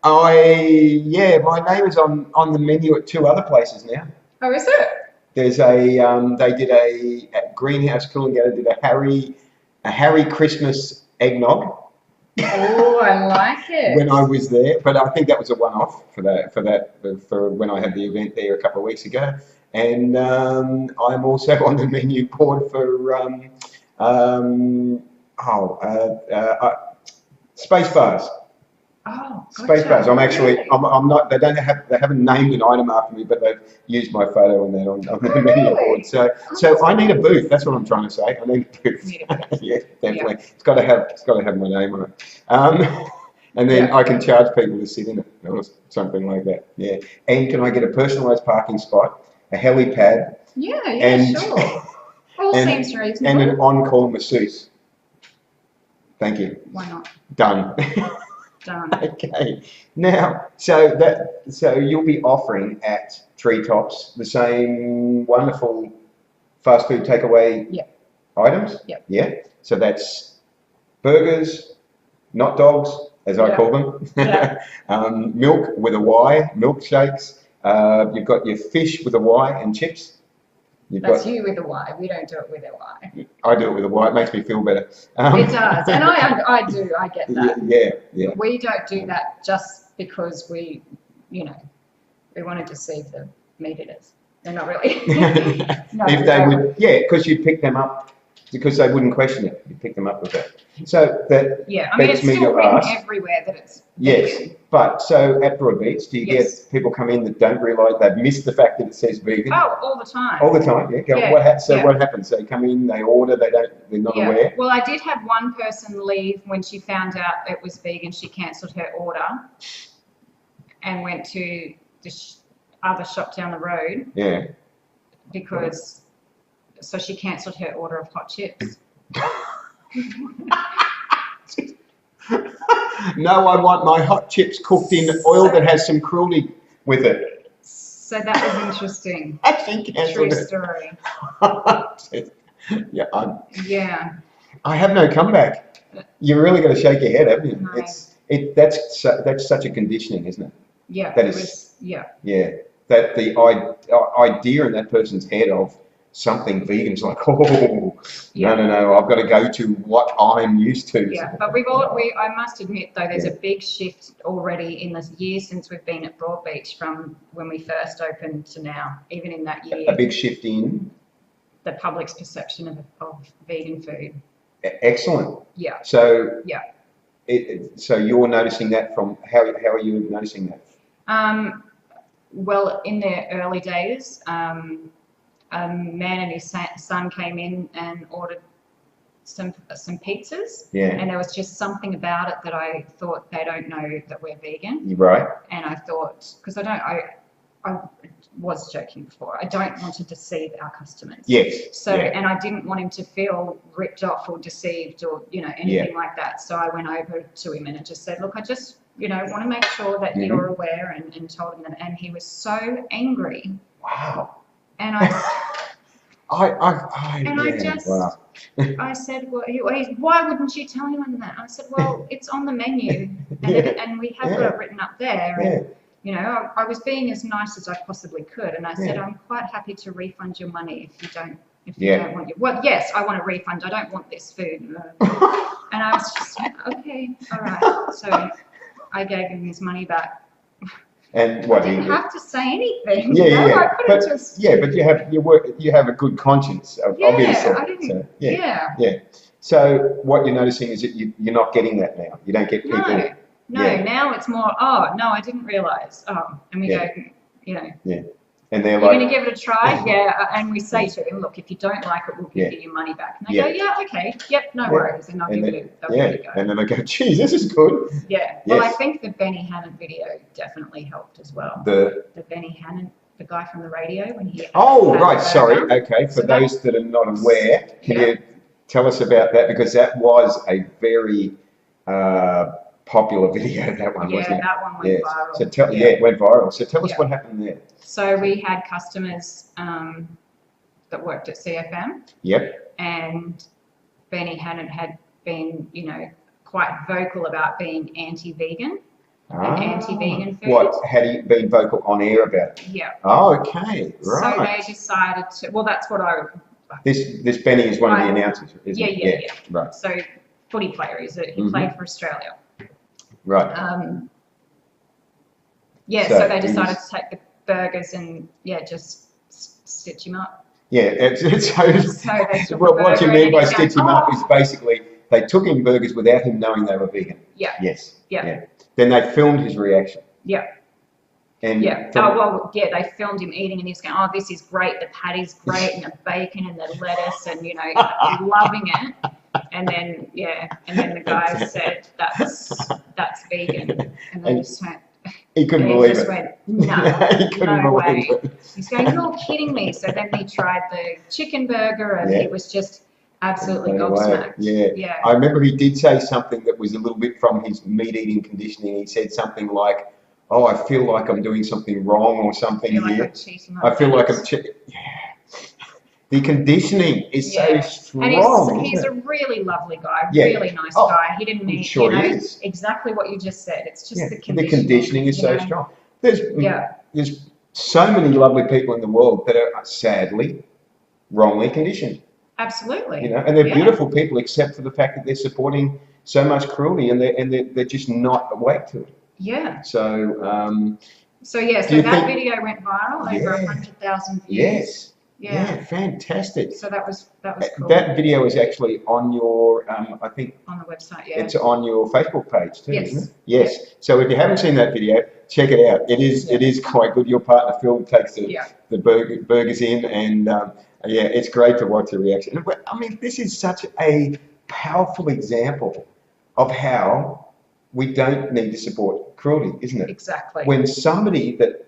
my name is on the menu at 2 other places now. Oh, is it? There's they did at Greenhouse Coolangatta did a Harry Christmas eggnog. Oh, I like it. When I was there, but I think that was a one-off for when I had the event there a couple of weeks ago. And I'm also on the menu board for space bars. Oh, Space bars. I'm actually, really? I'm not. They haven't named an item after me, but they've used my photo on that on the menu board. So I need a booth. That's what I'm trying to say. I need a booth. Yeah, definitely. Yeah. It's got to have my name on it. And then I can charge people to sit in it or something like that. Yeah. And can I get a personalised parking spot, a helipad? Yeah, sure. All seems reasonable. And an on-call masseuse. Thank you. Why not? Done. Done. Okay. Now, so you'll be offering at Treetops the same wonderful fast food takeaway items? Yep. Yeah. So that's burgers, not dogs, as I call them. Yeah. Milk with a Y, milkshakes. You've got your fish with a Y and chips. That's you with a Y. We don't do it with a Y. I do it with a Y. It makes me feel better. It does, and I do. I get that. Yeah. We don't do that just because we want to deceive the meat eaters. They're not really. No, if they would, because you'd pick them up because they wouldn't question it. You'd pick them up with that. So that I mean, it's still written everywhere that it's vegan. But so at Broadbeach, do you get people come in that don't realise they've missed the fact that it says vegan? Oh, all the time. All the time, yeah. What happens? They come in, they order, they're not aware. Well, I did have one person leave when she found out it was vegan. She cancelled her order and went to the other shop down the road. Yeah. So she cancelled her order of hot chips. No, I want my hot chips cooked in oil that has some cruelty with it. So that was interesting. I think true story. Yeah. I have no comeback. You really got to shake your head, haven't you? No. That's such a conditioning, isn't it? Yeah. Yeah. That the idea in that person's head of something vegan is like, no, I've got to go to what I'm used to. Yeah, but I must admit though, there's a big shift already in the year since we've been at Broadbeach from when we first opened to now, even in that year. A big shift in? The public's perception of vegan food. Excellent. Yeah. So, so you're noticing that from, how are you noticing that? Well, in the early days, a man and his son came in and ordered some pizzas. Yeah. And there was just something about it that I thought they don't know that we're vegan. You're right. And I thought, because I was joking before, I don't want to deceive our customers. Yes. So, and I didn't want him to feel ripped off or deceived or, anything like that. So I went over to him and I just said, look, I just, want to make sure that you're aware and told him that. And he was so angry. Wow. And I said, well, why wouldn't you tell him that? I said, well, it's on the menu, and we have got it written up there. And, I was being as nice as I possibly could, and I said, I'm quite happy to refund your money if you don't want your. Well, yes, I want a refund. I don't want this food. And I was just okay, all right. So I gave him his money back. And what I didn't have to say anything. But you have a good conscience, obviously. I didn't. So what you're noticing is that you're not getting that now. You don't get people. No. Now it's more. Oh no, I didn't realise. Oh, and we go. Yeah. And they're you're like, going to give it a try, and we say to him, look, if you don't like it, we'll give you your money back. And they go, okay, no worries, and I'll give it a go. And then they go, geez, this is good. Yeah. Well, I think the Benny Hannon video definitely helped as well. The Benny Hannon, the guy from the radio, when he. Oh right, sorry. Okay, for those that are not aware, can you tell us about that, because that was a very popular video, that one, wasn't it? Yeah, that one went viral. So it went viral. So tell us what happened there. So we had customers that worked at CFM. Yep. And Benny Hannon had been, quite vocal about being anti-vegan and anti-vegan food. What, had he been vocal on air about it? Yeah. Oh, okay, right. So they decided to, well, that's what I... This Benny is one of the announcers, isn't it? Yeah. Right. So footy player, he played for Australia. Right. So they decided to take the burgers and just stitch him up. Yeah, So what you mean by stitch him up is basically they took him burgers without him knowing they were vegan. Yeah. Yes. Yeah. Yeah. Then they filmed his reaction. Yeah. And yeah. They filmed him eating, and he was going, "Oh, this is great. The patty's great, and the bacon and the lettuce, and loving it." And then the guy said, "That's vegan," and they just went. He couldn't believe it. Went, no, he couldn't no believe way. it. He's going, "You're kidding me." So then he tried the chicken burger, and he was just absolutely gobsmacked. Yeah. I remember he did say something that was a little bit from his meat eating conditioning. He said something like, "Oh, I feel like I'm doing something wrong or something here. I feel like I'm cheating." Yeah. The conditioning is so strong. And he's a really lovely guy, really nice guy. He didn't need, exactly what you just said. It's just the conditioning. The conditioning is so strong. There's so many lovely people in the world that are sadly wrongly conditioned. Absolutely. And they're beautiful people, except for the fact that they're supporting so much cruelty, and they're just not awake to it. Yeah. So that video went viral, over 100,000 views. Yes. Yeah, fantastic. So that was cool. That video is actually on your, I think... On the website, It's on your Facebook page too, isn't it? Yes. So if you haven't seen that video, check it out. It is quite good. Your partner, Phil, takes the burgers in, and it's great to watch the reaction. I mean, this is such a powerful example of how we don't need to support cruelty, isn't it? Exactly. When somebody that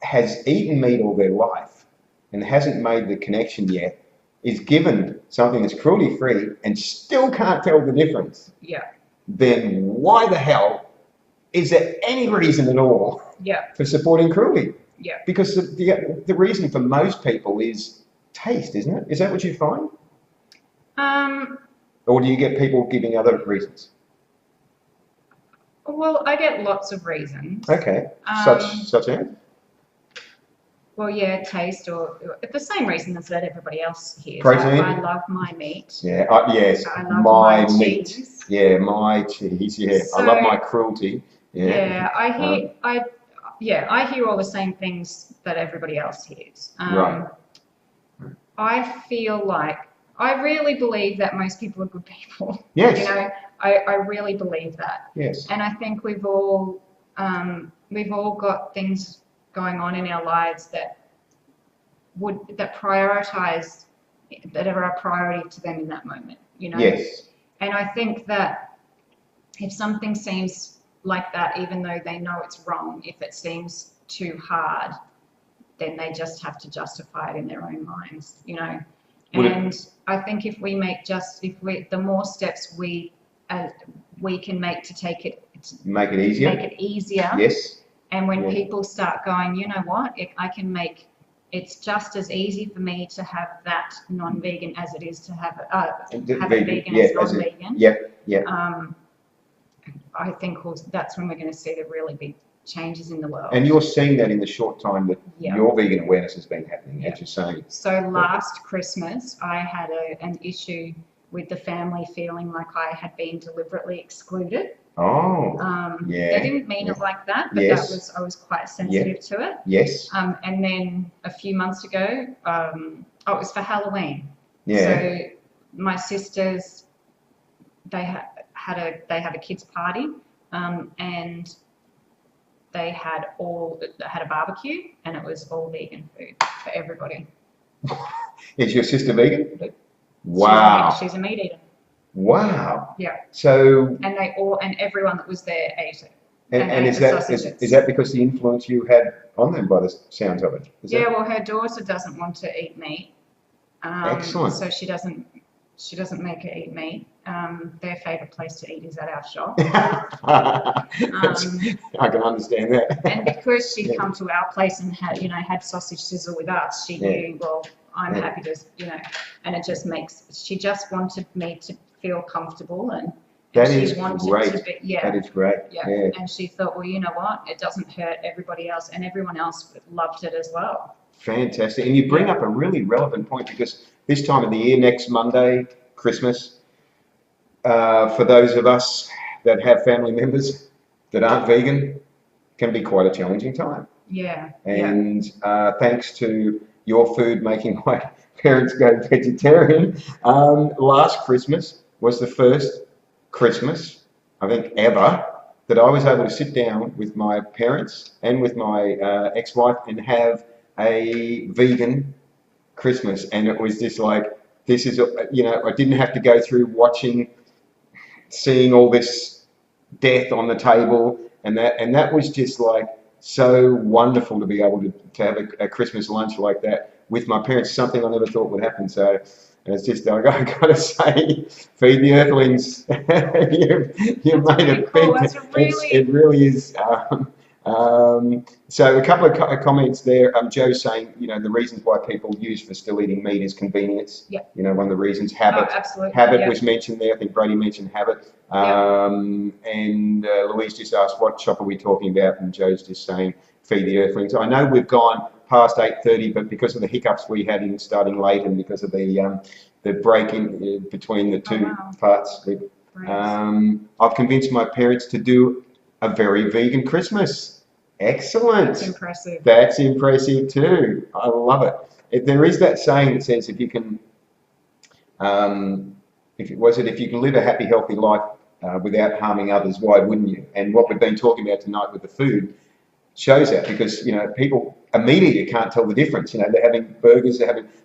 has eaten meat all their life and hasn't made the connection yet is given something that's cruelty-free and still can't tell the difference, then why the hell is there any reason at all for supporting cruelty? Yeah. Because the reason for most people is taste, isn't it? Is that what you find? Or do you get people giving other reasons? Well, I get lots of reasons. Okay. Such as? Well, taste, or the same reasons that everybody else hears. Protein. I love my meat. Yeah, yes. I love my meat. Cheese. Yeah, my cheese. Yeah, so, I love my cruelty. Yeah. I hear all the same things that everybody else hears. Right. I feel like I really believe that most people are good people. Yes. I really believe that. Yes. And I think we've all got things going on in our lives that prioritize, that are a priority to them in that moment, Yes. And I think that if something seems like that, even though they know it's wrong, if it seems too hard, then they just have to justify it in their own minds, And I think if the more steps we can make to make it easier. Yes. And when people start going, you know what, it's just as easy for me to have that non-vegan as it is to have a vegan as non-vegan. Yep. I think that's when we're going to see the really big changes in the world. And you're seeing that in the short time that your vegan awareness has been happening, as you're saying. So last Christmas, I had an issue with the family feeling like I had been deliberately excluded. Oh, They didn't mean it like that, but I was quite sensitive to it. Yes. And then a few months ago, it was for Halloween. Yeah. So my sisters, they had a kids' party, and they had a barbecue, and it was all vegan food for everybody. Is your sister vegan? Wow. She's a meat eater. Wow. Yeah. So. And everyone that was there ate it. And is that because the influence you had on them by the sounds of it? Well, her daughter doesn't want to eat meat. Excellent. So she doesn't make her eat meat. Their favourite place to eat is at our shop. I can understand that. And because she'd come to our place and had sausage sizzle with us, she knew, well, I'm happy to, and it just she just wanted me to feel comfortable, and that she is wanted great. to be, That is great. Yeah. And she thought, well, you know what? It doesn't hurt everybody else, and everyone else loved it as well. Fantastic. And you bring up a really relevant point, because this time of the year, next Monday, Christmas, for those of us that have family members that aren't vegan, can be quite a challenging time. Yeah. And thanks to your food making my parents go vegetarian. Last Christmas was the first Christmas, I think, ever that I was able to sit down with my parents and with my ex-wife and have a vegan Christmas. And it was just like, this is, you know, I didn't have to go through seeing all this death on the table, and that was just like so wonderful to be able to have a Christmas lunch like that with my parents, something I never thought would happen. So it's just, I gotta say, feed the Earthlings. you made a cool. big, it really is. So a couple of comments there. Joe's saying, you know, the reasons why people use for still eating meat is convenience. Yeah. You know, one of the reasons. Habit. Oh, absolutely. Habit was mentioned there. I think Brady mentioned habit. And Louise just asked, what shop are we talking about? And Joe's just saying, feed the Earthlings. I know we've gone past 8:30, but because of the hiccups we had in starting late, and because of the break in between the two parts, I've convinced my parents to do a very vegan Christmas. Excellent. That's impressive. That's impressive too. I love it. There is that saying that says if you can, if you can live a happy, healthy life without harming others, why wouldn't you? And what we've been talking about tonight with the food shows that, because, you know, people immediately can't tell the difference. You know, they're having burgers,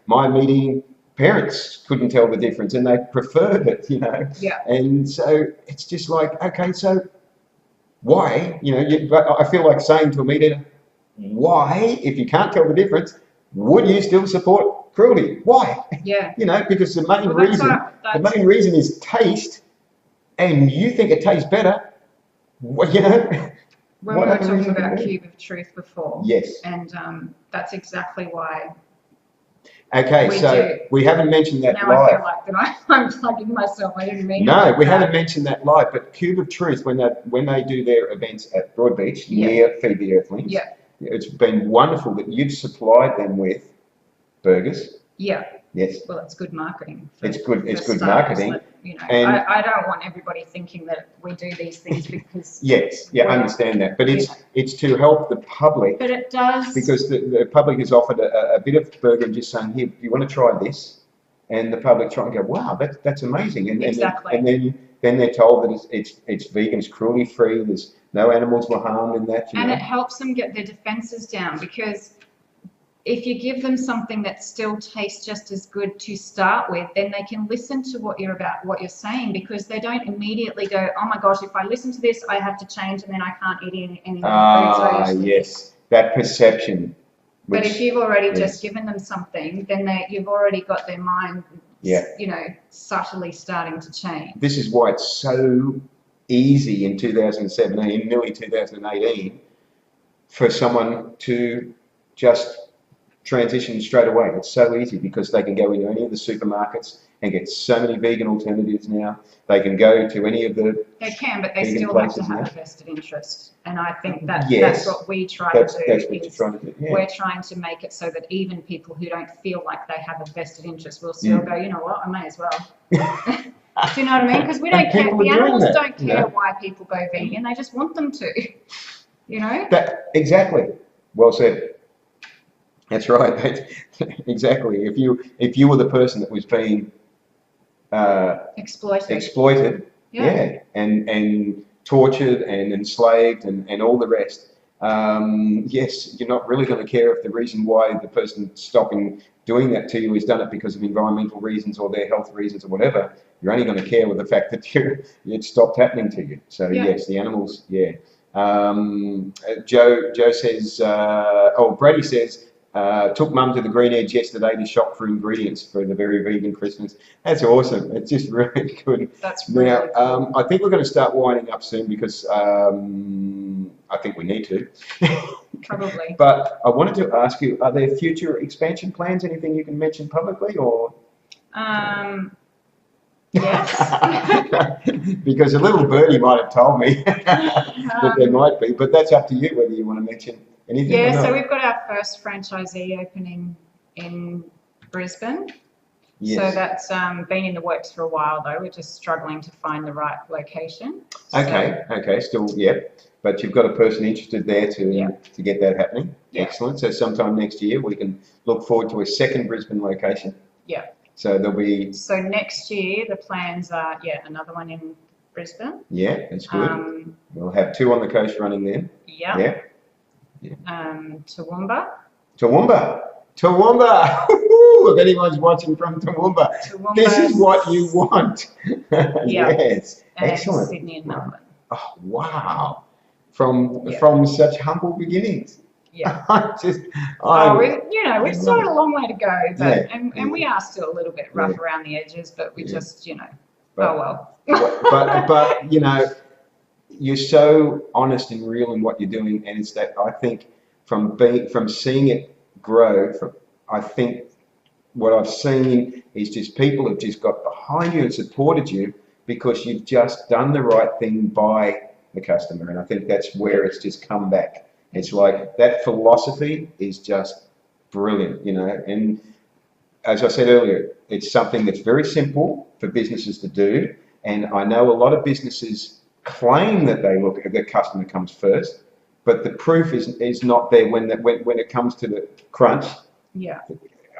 my meeting parents couldn't tell the difference, and they preferred it, you know. Yeah. And so it's just like, okay, so why, you know, but I feel like saying to a meat eater, why, if you can't tell the difference, would you still support cruelty? Why? Yeah. You know, because the main reason is taste, and you think it tastes better. Well, you know. When we were talking about Cube of Truth before. Yes. And that's exactly why. Okay, so we haven't mentioned that now live. I feel like that I'm plugging myself. I didn't mean No, we haven't mentioned that live. But Cube of Truth, when they do their events at Broadbeach near Feed the Earthlings, it's been wonderful that you've supplied them with burgers. Yeah. Yes. Well, it's good marketing. It's good marketing. That, you know, I don't want everybody thinking that we do these things because. Yes, I understand that, but it's to help the public. But it does. Because the public has offered a bit of burger and just saying, here, you want to try this? And the public try and go, wow, that's amazing. And then they're told that it's vegan, it's cruelty free. There's no animals were harmed in that. And it helps them get their defenses down, because if you give them something that still tastes just as good to start with, then they can listen to what you're saying, because they don't immediately go, oh my gosh, if I listen to this, I have to change, and then I can't eat any more food. Yes, that perception. But if you've already just given them something, then you've already got their mind, you know, subtly starting to change. This is why it's so easy in 2017, nearly 2018, for someone to just transition straight away. It's so easy because they can go into any of the supermarkets and get so many vegan alternatives now. They can go to any of the They can, but they still have to have a vested interest. And I think that's what we try to do. That's what you're trying to do. Yeah. We're trying to make it so that even people who don't feel like they have a vested interest will still go, you know what, I may as well. Do you know what I mean? Because we don't care. The animals don't care why people go vegan. They just want them to. You know? Exactly. Well said. That's right. Exactly. If you were the person that was being exploited, and tortured and enslaved and all the rest, yes, you're not really going to care if the reason why the person stopping doing that to you has done it because of environmental reasons or their health reasons or whatever. You're only going to care with the fact that it stopped happening to you. So yes, the animals, Joe says, Brady says, took Mum to the Green Edge yesterday to shop for ingredients for the very vegan Christmas. That's awesome. It's just really good. That's really cool. I think we're going to start winding up soon because I think we need to. Probably. But I wanted to ask you, are there future expansion plans? Anything you can mention publicly, or? Yes. Because a little birdie might have told me that there might be, but that's up to you whether you want to mention anything. Yeah, so we've got our first franchisee opening in Brisbane. Yes. So that's been in the works for a while though. We're just struggling to find the right location. Okay, okay, still, yeah. But you've got a person interested there to get that happening. Yeah. Excellent. So sometime next year we can look forward to a second Brisbane location. Yeah. So there'll be. So next year the plans are another one in Brisbane. Yeah, that's good. We'll have 2 on the coast running then. Yeah. Yeah. Toowoomba. Toowoomba. Toowoomba. If anyone's watching from Toowoomba, this is what you want. Yes. And excellent. Sydney and Melbourne. Oh wow! From such humble beginnings. Yeah. We've started a long way to go, but and we are still a little bit rough around the edges, but we just but you're so honest and real in what you're doing, and it's that I think from seeing it grow. I think what I've seen is just people have just got behind you and supported you because you've just done the right thing by the customer, and I think that's where it's just come back. It's like that philosophy is just brilliant, and as I said earlier, it's something that's very simple for businesses to do, and I know a lot of businesses claim that the customer comes first, but the proof is not there when it comes to the crunch. Yeah.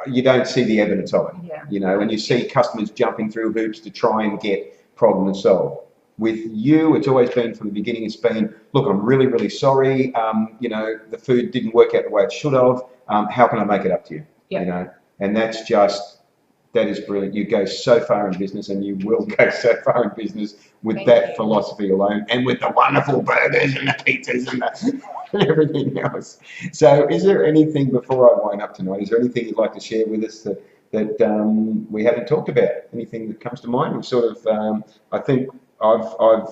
You don't see the evidence of it. Yeah. And you see customers jumping through hoops to try and get problems solved. With you, it's always been from the beginning, it's been, look, I'm really, really sorry. The food didn't work out the way it should have. How can I make it up to you? Yeah. And that is brilliant. You go so far in business, and you will go so far in business with that philosophy alone, and with the wonderful burgers and the pizzas and everything else. So is there anything, before I wind up tonight, is there anything you'd like to share with us that we haven't talked about? Anything that comes to mind? We've sort of, I think I've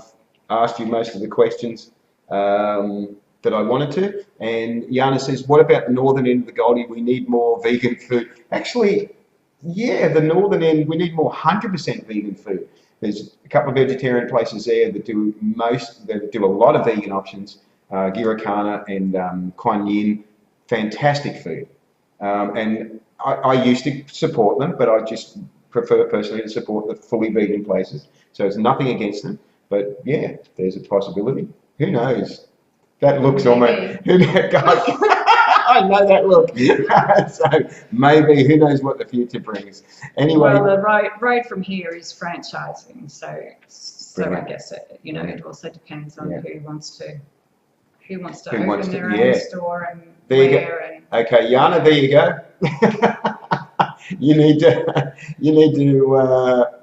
asked you most of the questions that I wanted to. And Yana says, what about the northern end of the Goldie? We need more vegan food. Actually, yeah, the northern end, we need more 100% vegan food. There's a couple of vegetarian places there that do a lot of vegan options. Girikana and Kuan Yin, fantastic food. And I used to support them, but I just prefer personally to support the fully vegan places. So it's nothing against them, but yeah, there's a possibility. Who knows? That looks almost. I know that look. So maybe, who knows what the future brings. Anyway. Well, the road from here is franchising, so I guess it also depends on who wants to open their own store and where. Okay, Yana, there you go. you need to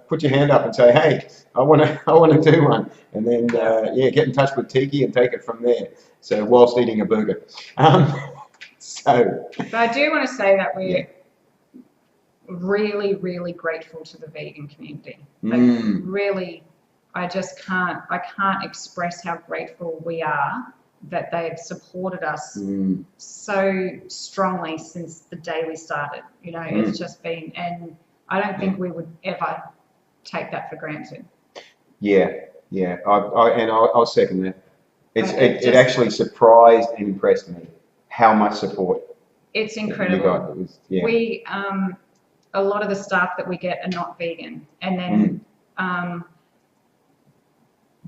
put your hand up and say, hey, I want to do one, and then get in touch with Teaki and take it from there. So whilst eating a burger. But I do want to say that we're really, really grateful to the vegan community. Really, I can't express how grateful we are that they've supported us so strongly since the day we started. It's just been, and I don't think we would ever take that for granted. Yeah. I'll second that. It actually surprised and impressed me how much support. It's incredible. We a lot of the staff that we get are not vegan, and then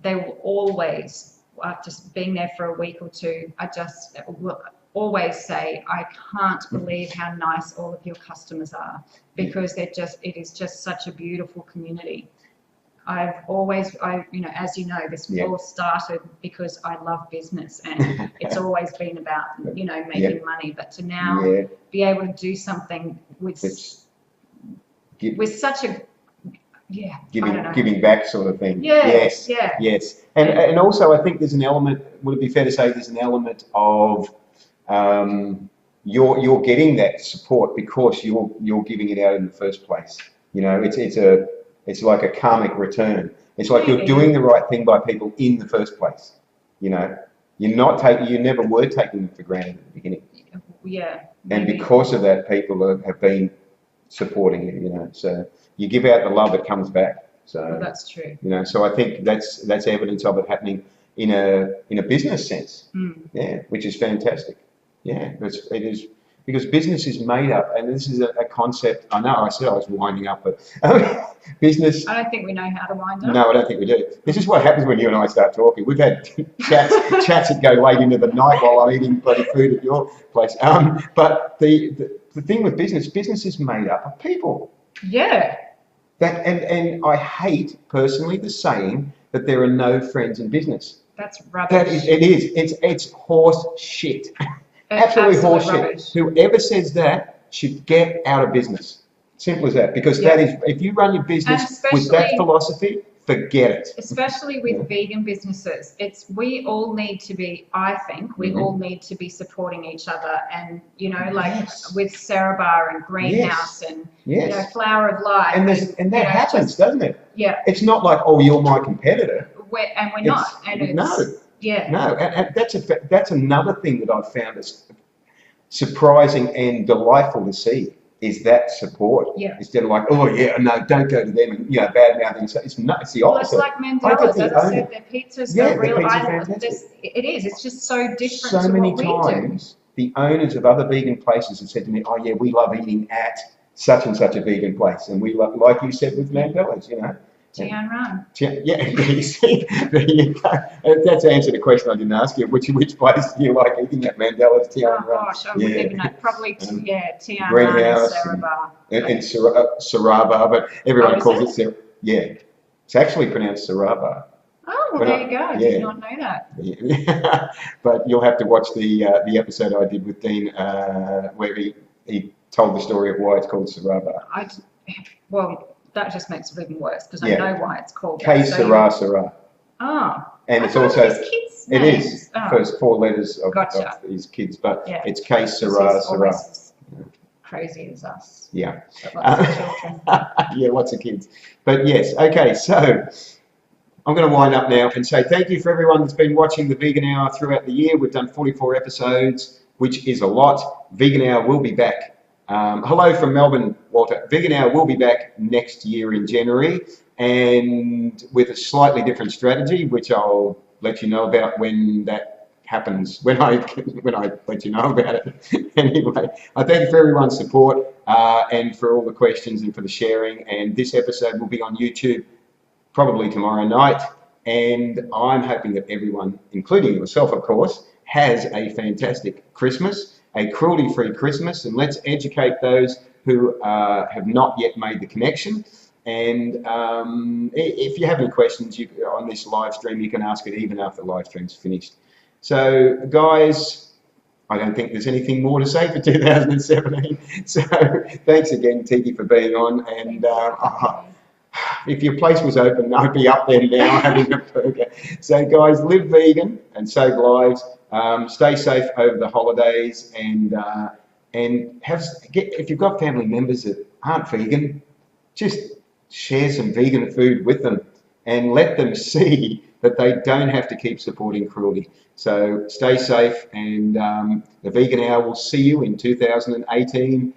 they will always, after being there for a week or two, I just will always say, I can't believe how nice all of your customers are, because it is just such a beautiful community. As you know, this all started because I love business, and it's always been about, making money, but to now be able to do something with such a, giving back sort of thing. Yes. And also I think there's an element, would it be fair to say there's an element of you're getting that support because you're giving it out in the first place. It's like a karmic return. It's like you're doing the right thing by people in the first place. You never were taking them for granted at the beginning. Yeah. And because of that, people have been supporting you. So you give out the love, it comes back. So that's true. So I think that's evidence of it happening in a business sense. Yeah, which is fantastic. Yeah, it is. because business is made up, and this is a concept. I know I said I was winding up, but business. I don't think we know how to wind up. No, I don't think we do. This is what happens when you and I start talking. We've had chats that go late into the night while I'm eating bloody food at your place. But the thing with business is made up of people. Yeah. That and I hate personally the saying that there are no friends in business. That's rubbish. That is, it is. It's horse shit. Absolutely horse shit. Whoever says that should get out of business. Simple as that. Because that is, if you run your business with that philosophy, forget it. Especially with vegan businesses, we all need to be, I think, we all need to be supporting each other. And, you know, like with Sarah Bar and Greenhouse and, you know, Flower of Life. And that happens, doesn't it? Yeah. It's not like, oh, you're my competitor. We're not. And it's, and that's another thing that I've found is surprising and delightful to see. Is that support? Yeah. Instead of like, oh yeah, no, don't go to them and bad mouthing. So it's not. It's the opposite. Well, it's like Mandela's. As I said, their pizzas are real. It is. It's just so different. So many times, the owners of other vegan places have said to me, "Oh yeah, we love eating at such and such a vegan place, and we love, like you said with Mandela's, you know." Tian Run. Yeah, you see, there you go. That's answered a question I didn't ask you. Which place do you like eating at? Mandela's, Tian Run? Oh gosh, I wouldn't even know. Probably, Tian Greenhouse Run and Sarah and Saraba, but everyone calls it Sarah. Yeah, it's actually pronounced Saraba. Oh, well, there you go. I did not know that. Yeah. But you'll have to watch the episode I did with Dean where he told the story of why it's called Saraba. That just makes it even worse because I know why it's called that. Sarah. Oh. And it's also, kids' it names. is, first 4 letters of his kids, but it's Sarah. Crazy as us. Yeah. Lots of children. Yeah, lots of kids. But yes, okay, so I'm going to wind up now and say thank you for everyone that's been watching the Vegan Hour throughout the year. We've done 44 episodes, which is a lot. Vegan Hour will be back. Hello from Melbourne, Walter. Vegan Hour will be back next year in January and with a slightly different strategy, which I'll let you know about when that happens, when I let you know about it. Anyway, I thank you for everyone's support and for all the questions and for the sharing. And this episode will be on YouTube probably tomorrow night. And I'm hoping that everyone, including yourself, of course, has a fantastic Christmas. A cruelty-free Christmas, and let's educate those who have not yet made the connection. And if you have any questions on this live stream, you can ask it even after the live stream's finished. So, guys, I don't think there's anything more to say for 2017. So, thanks again, Teaki, for being on. And if your place was open, I'd be up there now having a burger. So, guys, live vegan and save lives. Stay safe over the holidays, and if you've got family members that aren't vegan, just share some vegan food with them and let them see that they don't have to keep supporting cruelty. So stay safe, and the Vegan Hour will see you in 2018